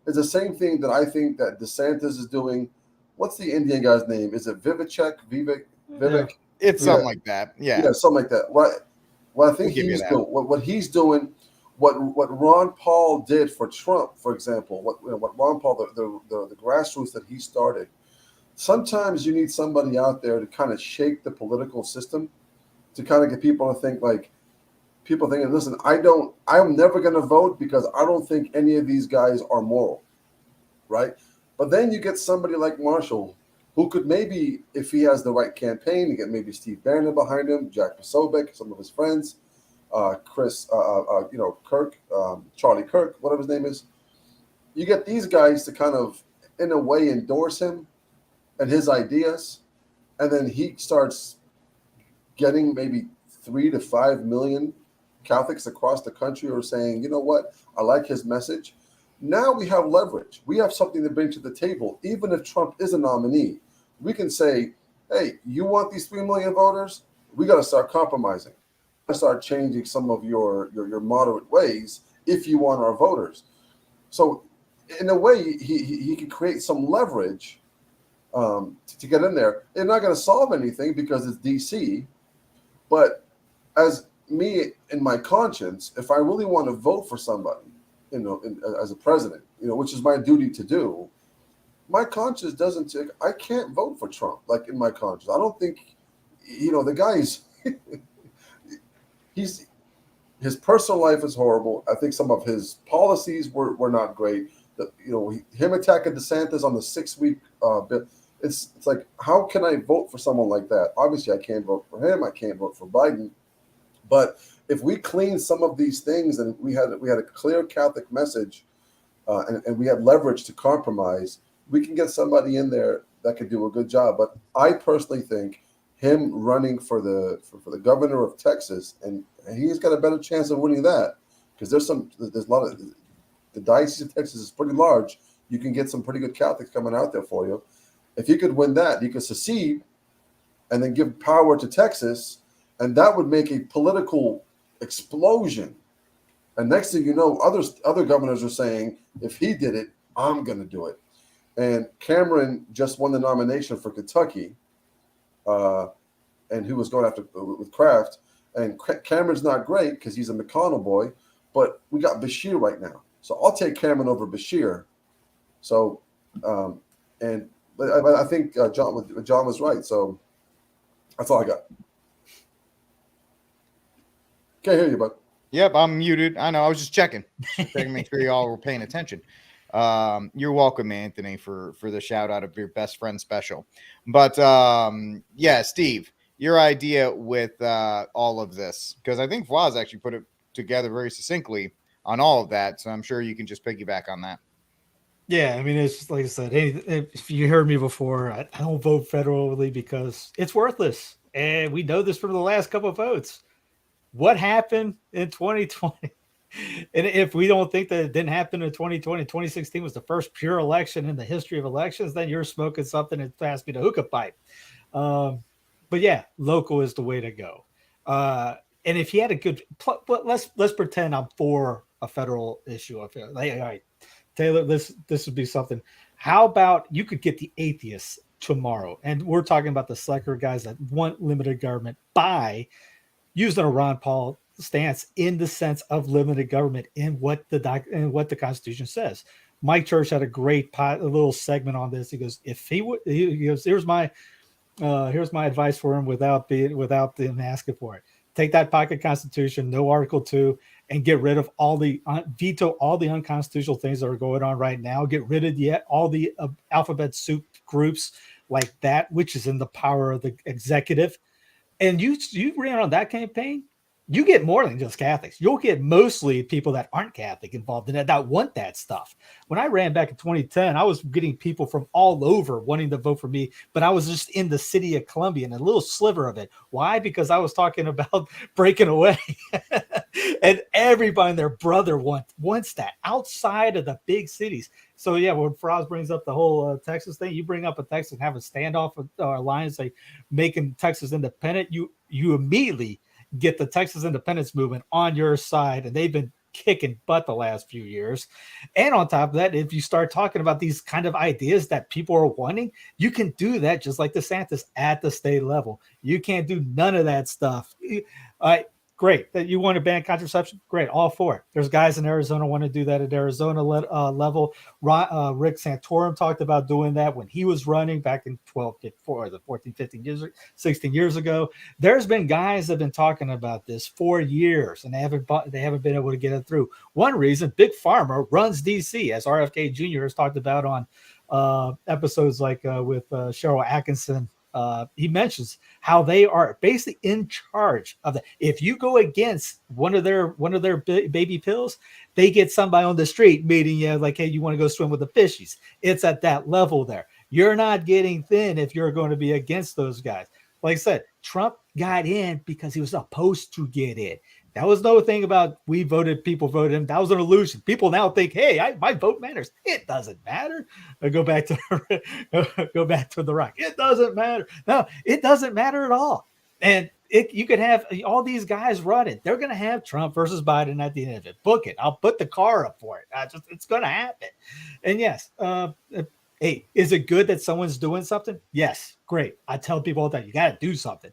is the same thing that I think that DeSantis is doing. What's the Indian guy's name? Is it Vivek? Yeah. It's something like that. Yeah. Something like that. What I think We'll give you he's that. doing, what he's doing, what Ron Paul did for Trump, for example, what Ron Paul, the grassroots that he started. Sometimes you need somebody out there to kind of shake the political system, to kind of get people to think like, people thinking, listen, I'm never going to vote because I don't think any of these guys are moral, right? But then you get somebody like Marshall, who could maybe, if he has the right campaign, you get maybe Steve Bannon behind him, Jack Posobiec, some of his friends, Chris, Kirk, Charlie Kirk, whatever his name is. You get these guys to kind of, in a way, endorse him and his ideas, and then he starts getting maybe 3 to 5 million Catholics across the country are saying, you know what, I like his message. Now we have leverage. We have something to bring to the table. Even if Trump is a nominee, we can say, hey, you want these 3 million voters? We got to start compromising. We got to start changing some of your moderate ways if you want our voters. So in a way, he can create some leverage to get in there. They're not going to solve anything because it's DC. But as me in my conscience, if I really want to vote for somebody, as a president, which is my duty to do, my conscience doesn't tick. I can't vote for Trump, like in my conscience. I don't think, the guy's, his personal life is horrible. I think some of his policies were not great. Him attacking DeSantis on the 6-week bill. It's like, how can I vote for someone like that? Obviously, I can't vote for him. I can't vote for Biden. But if we clean some of these things and we had a clear Catholic message and we had leverage to compromise, we can get somebody in there that could do a good job. But I personally think him running for the governor of Texas, and he's got a better chance of winning that because there's a lot of the Diocese of Texas is pretty large. You can get some pretty good Catholics coming out there for you. If he could win that, he could secede and then give power to Texas, and that would make a political explosion. And next thing you know, other governors are saying, if he did it, I'm going to do it. And Cameron just won the nomination for Kentucky, and who was going after with Kraft. And Cameron's not great because he's a McConnell boy, but we got Bashir right now. So I'll take Cameron over Bashir. So, but I think John was right. So that's all I got. Can't hear you, bud. Yep, I'm muted. I know. I was just checking to make sure y'all were paying attention. You're welcome, Anthony, for the shout out of your best friend special. But yeah, Steve, your idea with all of this, because I think Vlaz actually put it together very succinctly on all of that. So I'm sure you can just piggyback on that. Yeah, I mean, it's just like I said, if you heard me before, I don't vote federally because it's worthless. And we know this from the last couple of votes. What happened in 2020? And if we don't think that it didn't happen in 2020, 2016 was the first pure election in the history of elections, then you're smoking something that passed me the hookah pipe. But yeah, local is the way to go. And if he had a good, but let's pretend I'm for a federal issue. Like, all right, Taylor, this would be something. How about you could get the atheists tomorrow? And we're talking about the secular guys that want limited government by using a Ron Paul stance in the sense of limited government in what the Constitution says. Mike Church had a great a little segment on this. He goes, here's my advice for him without them asking for it. Take that pocket Constitution, no Article 2, and get rid of veto all the unconstitutional things that are going on right now. Get rid of all the alphabet soup groups like that, which is in the power of the executive. And you ran on that campaign, you get more than just Catholics. You'll get mostly people that aren't Catholic involved in it that want that stuff. When I ran back in 2010, I was getting people from all over wanting to vote for me, but I was just in the city of Columbia and a little sliver of it. Why? Because I was talking about breaking away. And everybody and their brother wants that outside of the big cities. So yeah, when Faraz brings up the whole Texas thing, you bring up a Texas and have a standoff with Alliance, like making Texas independent, you immediately get the Texas independence movement on your side, and they've been kicking butt the last few years. And on top of that, if you start talking about these kind of ideas that people are wanting, you can do that just like DeSantis at the state level. You can't do none of that stuff. Great that you want to ban contraception. Great, all for it. There's guys in Arizona want to do that at Arizona level. Rick Santorum talked about doing that when he was running back in 14, 15 years, 16 years ago. There's been guys that have been talking about this for years, and they haven't been able to get it through. One reason, Big Pharma runs DC, as RFK Jr. has talked about on episodes like with Cheryl Atkinson. He mentions how they are basically in charge of that. If you go against one of their baby pills, they get somebody on the street meeting you like, hey, you want to go swim with the fishies? It's at that level there. You're not getting thin if you're going to be against those guys. Like I said, Trump got in because he was supposed to get in. That was no thing about people voted him. That was an illusion. People now think, hey, my vote matters. It doesn't matter. Go back to The Rock. It doesn't matter. No, it doesn't matter at all. And you could have all these guys running. They're going to have Trump versus Biden at the end of it. Book it. I'll put the car up for it. It's going to happen. And yes, hey, is it good that someone's doing something? Yes, great. I tell people all the time, you got to do something.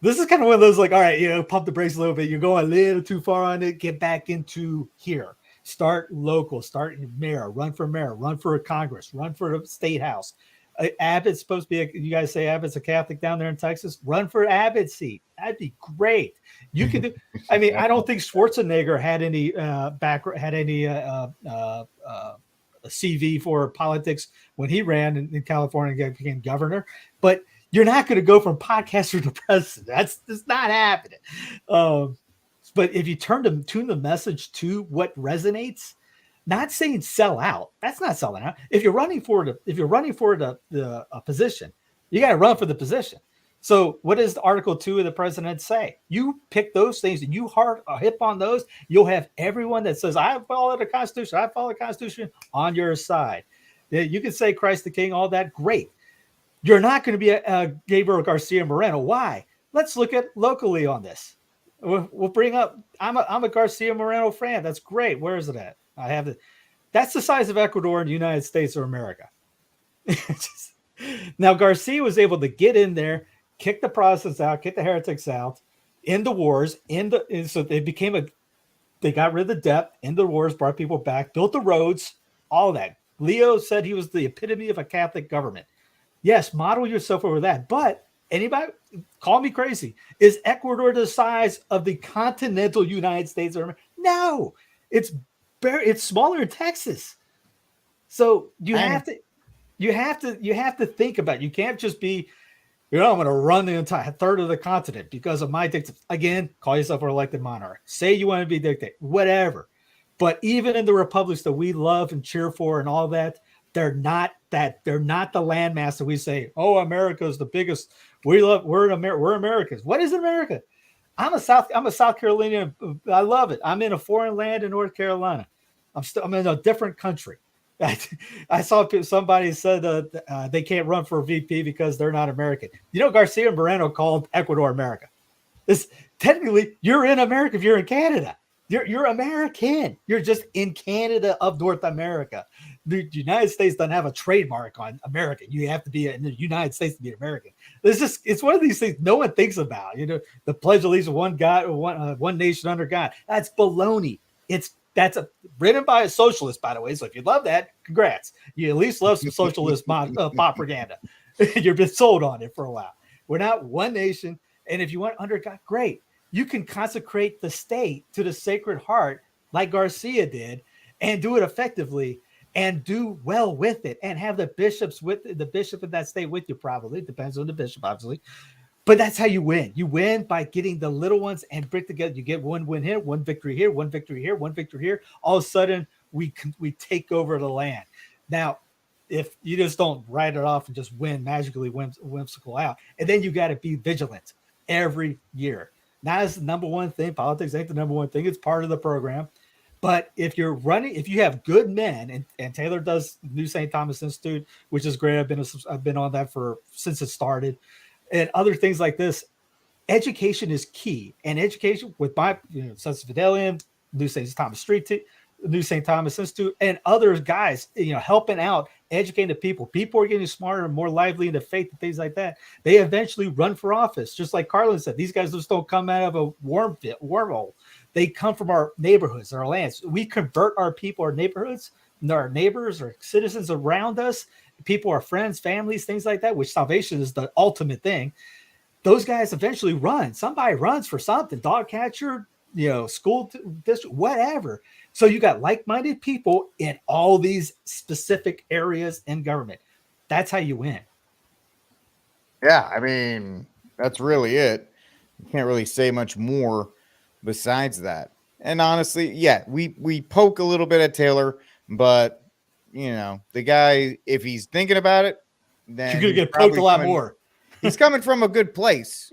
This is kind of one of those like, all right, pump the brakes a little bit. You're going a little too far on it. Get back into here. Start local. Start mayor. Run for mayor. Run for a Congress. Run for the state house. Abbott's supposed to be. You guys say Abbott's a Catholic down there in Texas. Run for Abbott's seat. That'd be great. You could do. I mean, I don't think Schwarzenegger had any CV for politics when he ran in California and became governor, but you're not going to go from podcaster to president. That's not happening. But if you tune the message to what resonates, not saying sell out. That's not selling out. If you're running for the position, you got to run for the position. So what does Article 2 of the president say? You pick those things and you hip on those. You'll have everyone that says, I follow the Constitution. I follow the Constitution on your side. You can say Christ the King, all that. Great. You're not going to be a Gabriel Garcia Moreno. Why? Let's look at locally on this. We'll bring up. I'm a Garcia Moreno fan. That's great. Where is it at? I have it. That's the size of Ecuador in the United States of America. Now Garcia was able to get in there, kick the Protestants out, kick the heretics out, end the wars. So they got rid of the debt, end the wars, brought people back, built the roads, all that. Leo said he was the epitome of a Catholic government. Yes, model yourself over that. But anybody, call me crazy. Is Ecuador the size of the continental United States of America? No, it's smaller in Texas. So you have to think about it. You can't just be, I'm going to run the entire third of the continent because of my dictator. Again, call yourself an elected monarch. Say you want to be dictator, whatever. But even in the republics that we love and cheer for and all that, they're not the landmass that we say, oh, America is the biggest. We're Americans. What is America? I'm a South Carolinian. I love it. I'm in a foreign land in North Carolina. I'm in a different country. I saw somebody said they can't run for VP because they're not American. Garcia Moreno called Ecuador America. Technically, you're in America if you're in Canada. You're American. You're just in Canada of North America. The United States doesn't have a trademark on American. You have to be in the United States to be American. It's one of these things no one thinks about. The Pledge of Allegiance, one God, one nation under God. That's baloney. That's written by a socialist, by the way. So if you love that, congrats. You at least love some socialist propaganda. You've been sold on it for a while. We're not one nation. And if you want under God, great. You can consecrate the state to the Sacred Heart like Garcia did and do it effectively and do well with it and have the bishop in that state with you. Probably it depends on the bishop, obviously. But that's how you win. You win by getting the little ones and bring together. You get one win here, one victory here, one victory here, one victory here. All of a sudden, we take over the land. Now, if you just don't write it off and just win magically, whimsical out, and then you got to be vigilant every year. Not as the number one thing. Politics ain't the number one thing. It's part of the program. But if you're running, if you have good men, and Taylor does New St. Thomas Institute, which is great. I've been on that since it started, and other things like this. Education is key, and education with my Sons of Fidelity, New St. Thomas Street, New St. Thomas Institute, and other guys, helping out, educating the people. People are getting smarter and more lively in the faith and things like that. They eventually run for office, just like Carlin said. These guys just don't come out of a wormhole. They come from our neighborhoods, our lands. We convert our people, our neighborhoods, our neighbors, our citizens around us. People, our friends, families, things like that. Which salvation is the ultimate thing. Those guys eventually run. Somebody runs for something, dog catcher, school district, whatever. So you got like-minded people in all these specific areas in government. That's how you win. Yeah, I mean, that's really it. You can't really say much more besides that. And honestly, yeah, we poke a little bit at Taylor, but the guy, if he's thinking about it, then you're gonna get poked a lot more. He's coming from a good place,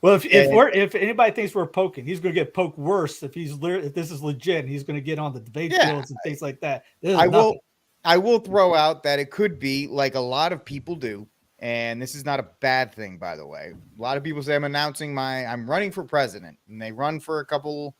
Well, if anybody thinks we're poking, he's going to get poked worse if this is legit. He's going to get on the debate fields and things like that. I will throw out that it could be like a lot of people do, and this is not a bad thing, by the way. A lot of people say I'm running for president, and they run for a couple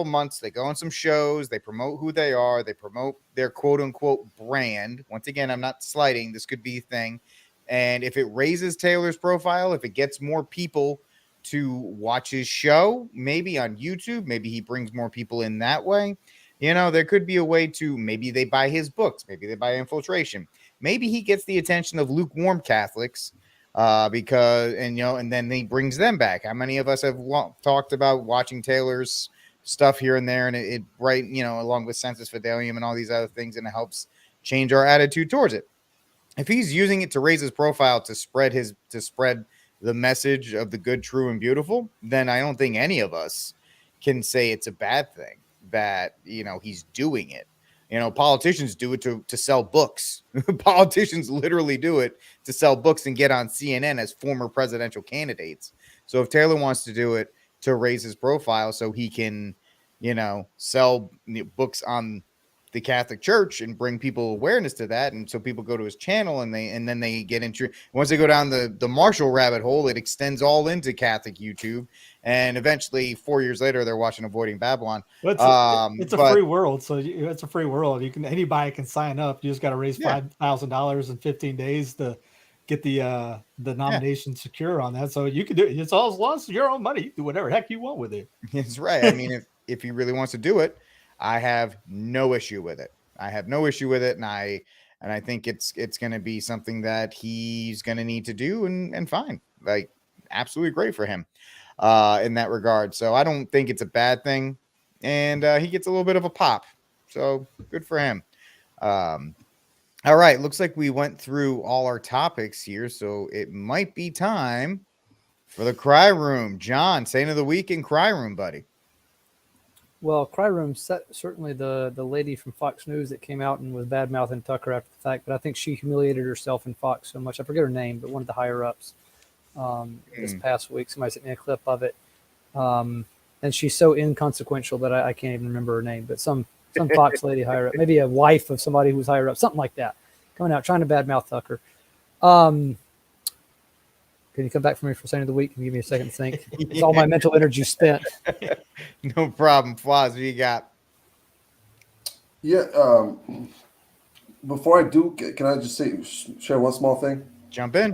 months. They go on some shows, they promote who they are, they promote their quote unquote brand. Once again, I'm not slighting. This could be a thing. And if it raises Taylor's profile, if it gets more people to watch his show, maybe on YouTube, maybe he brings more people in that way. There could be a way to, maybe they buy his books, maybe they buy Infiltration. Maybe he gets the attention of lukewarm Catholics and then he brings them back. How many of us have talked about watching Taylor's stuff here and there, and it along with Sensus Fidelium and all these other things, and it helps change our attitude towards it. If he's using it to raise his profile to spread the message of the good, true, and beautiful, then I don't think any of us can say it's a bad thing that he's doing it. Politicians do it to sell books. Politicians literally do it to sell books and get on CNN as former presidential candidates. So if Taylor wants to do it to raise his profile so he can, sell books on the Catholic Church and bring people awareness to that, and so people go to his channel and then they get into, once they go down the Marshall rabbit hole, it extends all into Catholic YouTube, and eventually 4 years later they're watching Avoiding Babylon. It's a free world, so it's a free world. Anybody can sign up. You just got to raise $5,000 in 15 days to get the nomination secure on that. So you can do it. It's all as long as your own money. You can do whatever heck you want with it. That's right. I mean, if he really wants to do it, I have no issue with it. And I think it's going to be something that he's going to need to do, and fine. Like, absolutely great for him in that regard. So I don't think it's a bad thing, and he gets a little bit of a pop. So good for him. All right, looks like we went through all our topics here, so it might be time for the Cry Room. John, saint of the week in Cry Room, buddy. Well, Cry Room, certainly the lady from Fox News that came out and was bad-mouthing Tucker after the fact, but I think she humiliated herself in Fox so much. I forget her name, but one of the higher-ups this past week. Somebody sent me a clip of it. And she's so inconsequential that I can't even remember her name, but some Fox lady higher up, maybe a wife of somebody who was higher up, something like that, coming out trying to badmouth Tucker. Can you come back for me for Saint of the Week and give me a second to think? It's all my mental energy spent. No problem. Floz, what you got? Yeah. Before I do, can I just share one small thing? Jump in.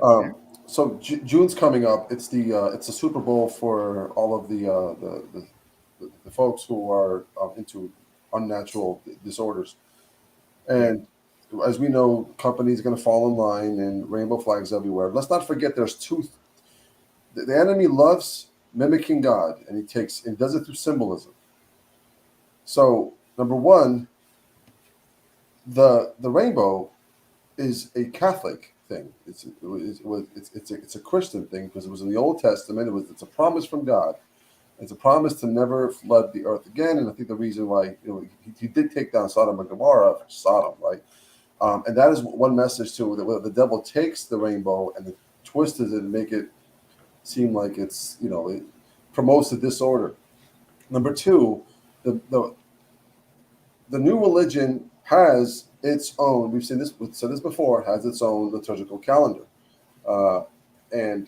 So June's coming up. It's the Super Bowl for all of the folks who are into unnatural disorders, and as we know, companies are going to fall in line and rainbow flags everywhere. Let's not forget there's the enemy loves mimicking God, and he does it through symbolism. So number one, the rainbow is a Catholic thing. It's a Christian thing because it was in the Old Testament. It's a promise from God. It's a promise to never flood the earth again. And I think the reason why he did take down Sodom and Gomorrah for Sodom, right? And that is one message too. That the devil takes the rainbow and twists it and make it seem like it promotes the disorder. Number two, the new religion has its own. We've said this before. Has its own liturgical calendar, and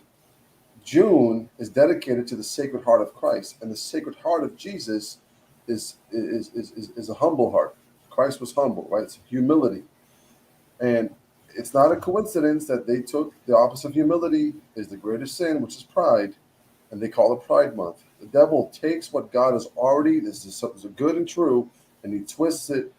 June is dedicated to the Sacred Heart of Christ, and the Sacred Heart of Jesus is a humble heart. Christ was humble, right? It's humility, and it's not a coincidence that they took the opposite of humility is the greatest sin, which is pride, and they call it Pride Month. The devil takes what God has already, this is something good and true, and he twists it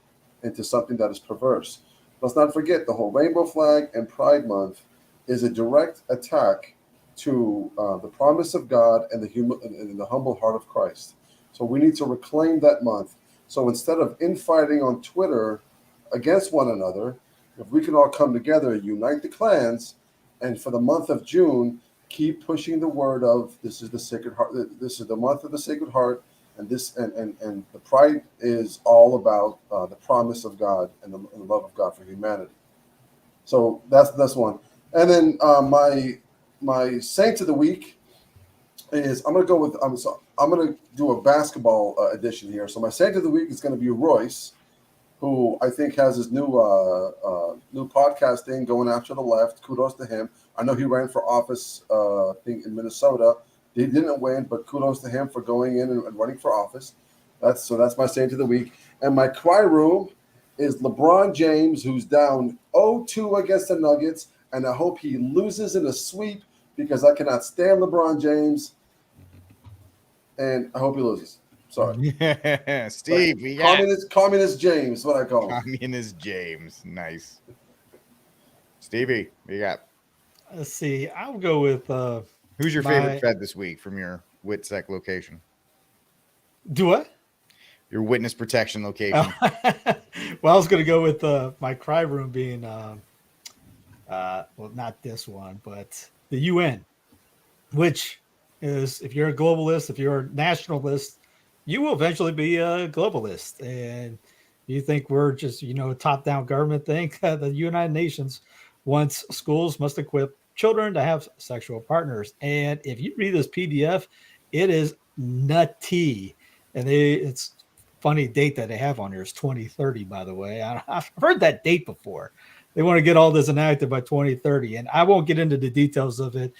into something that is perverse. Let's not forget the whole rainbow flag and Pride Month is a direct attack to the promise of God and the humble heart of Christ. So we need to reclaim that month. So instead of infighting on Twitter against one another, if we can all come together, unite the clans, and for the month of June, keep pushing the word of this is the Sacred Heart. This is the month of the Sacred Heart, and the Pride is all about the promise of God and the love of God for humanity. So that's one. And then my saint of the week is I'm going to do a basketball edition here. So my saint of the week is going to be Royce, who I think has his new podcast thing going after the left. Kudos to him. I know he ran for office in Minnesota. He didn't win, but kudos to him for going in and running for office. That's my saint of the week. And my cry room is LeBron James, who's down 0-2 against the Nuggets, and I hope he loses in a sweep because I cannot stand LeBron James, and I hope he loses. Sorry. Yeah, Steve. We Communist James is what I call him. Communist James. Nice. Stevie, what you got? Let's see. I'll go with who's your favorite Fed this week from your WITSEC location? Do what? Your witness protection location. Well, I was going to go with my cry room being, well, not this one, but the UN, which is if you're a globalist, if you're a nationalist, you will eventually be a globalist. And you think we're just, a top-down government thing. The United Nations wants schools must equip children to have sexual partners. And if you read this PDF, it is nutty. And it's funny date that they have on here is 2030, by the way. I've heard that date before. They want to get all this enacted by 2030. And I won't get into the details of it.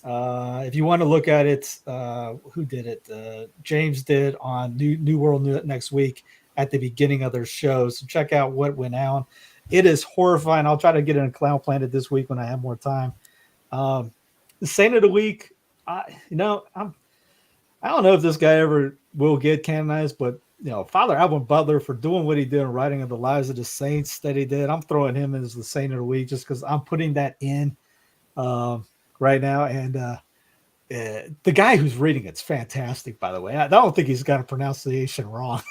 If you want to look at it, who did it? James did on New World Next Week at the beginning of their show. So check out what went on. It is horrifying. I'll try to get in a Clown Planet this week when I have more time. The Saint of the Week, I don't know if this guy ever will get canonized, but Father Alvin Butler, for doing what he did in writing of the lives of the saints that he did, I'm throwing him as the Saint of the Week just because I'm putting that in right now. And the guy who's reading it's fantastic, by the way. I don't think he's got a pronunciation wrong.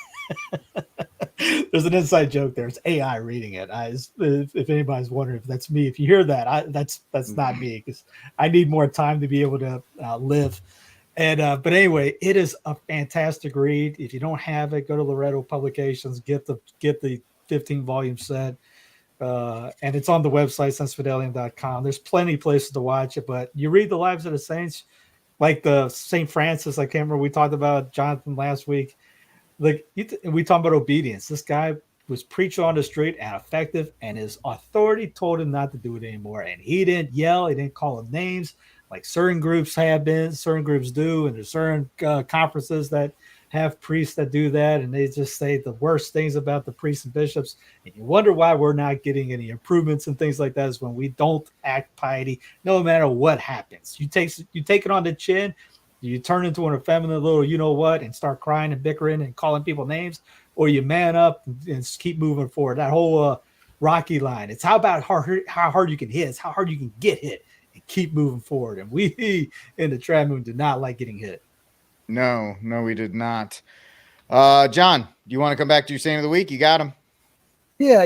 There's an inside joke there. It's AI reading it. If anybody's wondering if that's me, if you hear that, that's not me, because I need more time to be able to live. And but anyway, it is a fantastic read. If you don't have it, go to Loretto Publications, get the 15-volume set. And it's on the website, sensefidelium.com. There's plenty of places to watch it, but you read the lives of the saints, like the St. Francis. I can't remember, we talked about Jonathan last week. Like we talked about obedience. This guy was preaching on the street and effective, and his authority told him not to do it anymore. And he didn't yell, he didn't call them names like certain groups have been, certain groups do, and there's certain conferences that have priests that do that, and they just say the worst things about the priests and bishops. And you wonder why we're not getting any improvements and things like that, is when we don't act piety, no matter what happens. You take it on the chin, you turn into an effeminate little you-know-what and start crying and bickering and calling people names, or you man up and keep moving forward. That whole Rocky line. It's how hard you can hit. It's how hard you can get hit and keep moving forward. And we in the Trad Moon did not like getting hit. No, we did not. John, do you want to come back to your Saint of the Week? You got him. Yeah.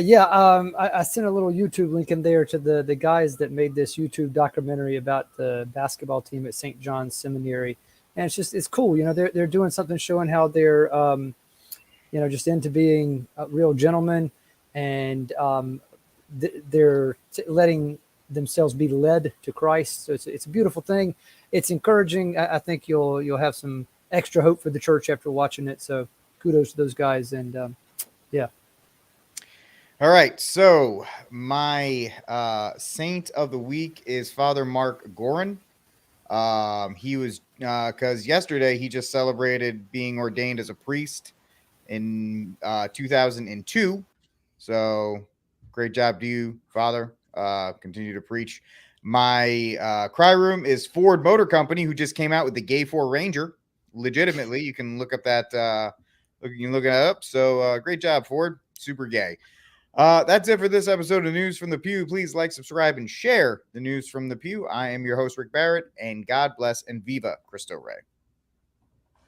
I sent a little YouTube link in there to the guys that made this YouTube documentary about the basketball team at St. John's Seminary, and it's cool. They're doing something showing how they're just into being real gentlemen, and they're letting themselves be led to Christ. So it's a beautiful thing. It's encouraging. I think you'll have some extra hope for the church after watching it. So kudos to those guys. And yeah. All right. So my saint of the week is Father Mark Gorin. He was because yesterday he just celebrated being ordained as a priest in 2002. So great job to you, Father. Continue to preach. My cry room is Ford Motor Company, who just came out with the Gay 4 Ranger. Legitimately, you can look up that. You can look it up. So great job, Ford. Super gay. That's it for this episode of News from the Pew. Please like, subscribe, and share the News from the Pew. I am your host, Rick Barrett, and God bless and Viva Cristo Rey.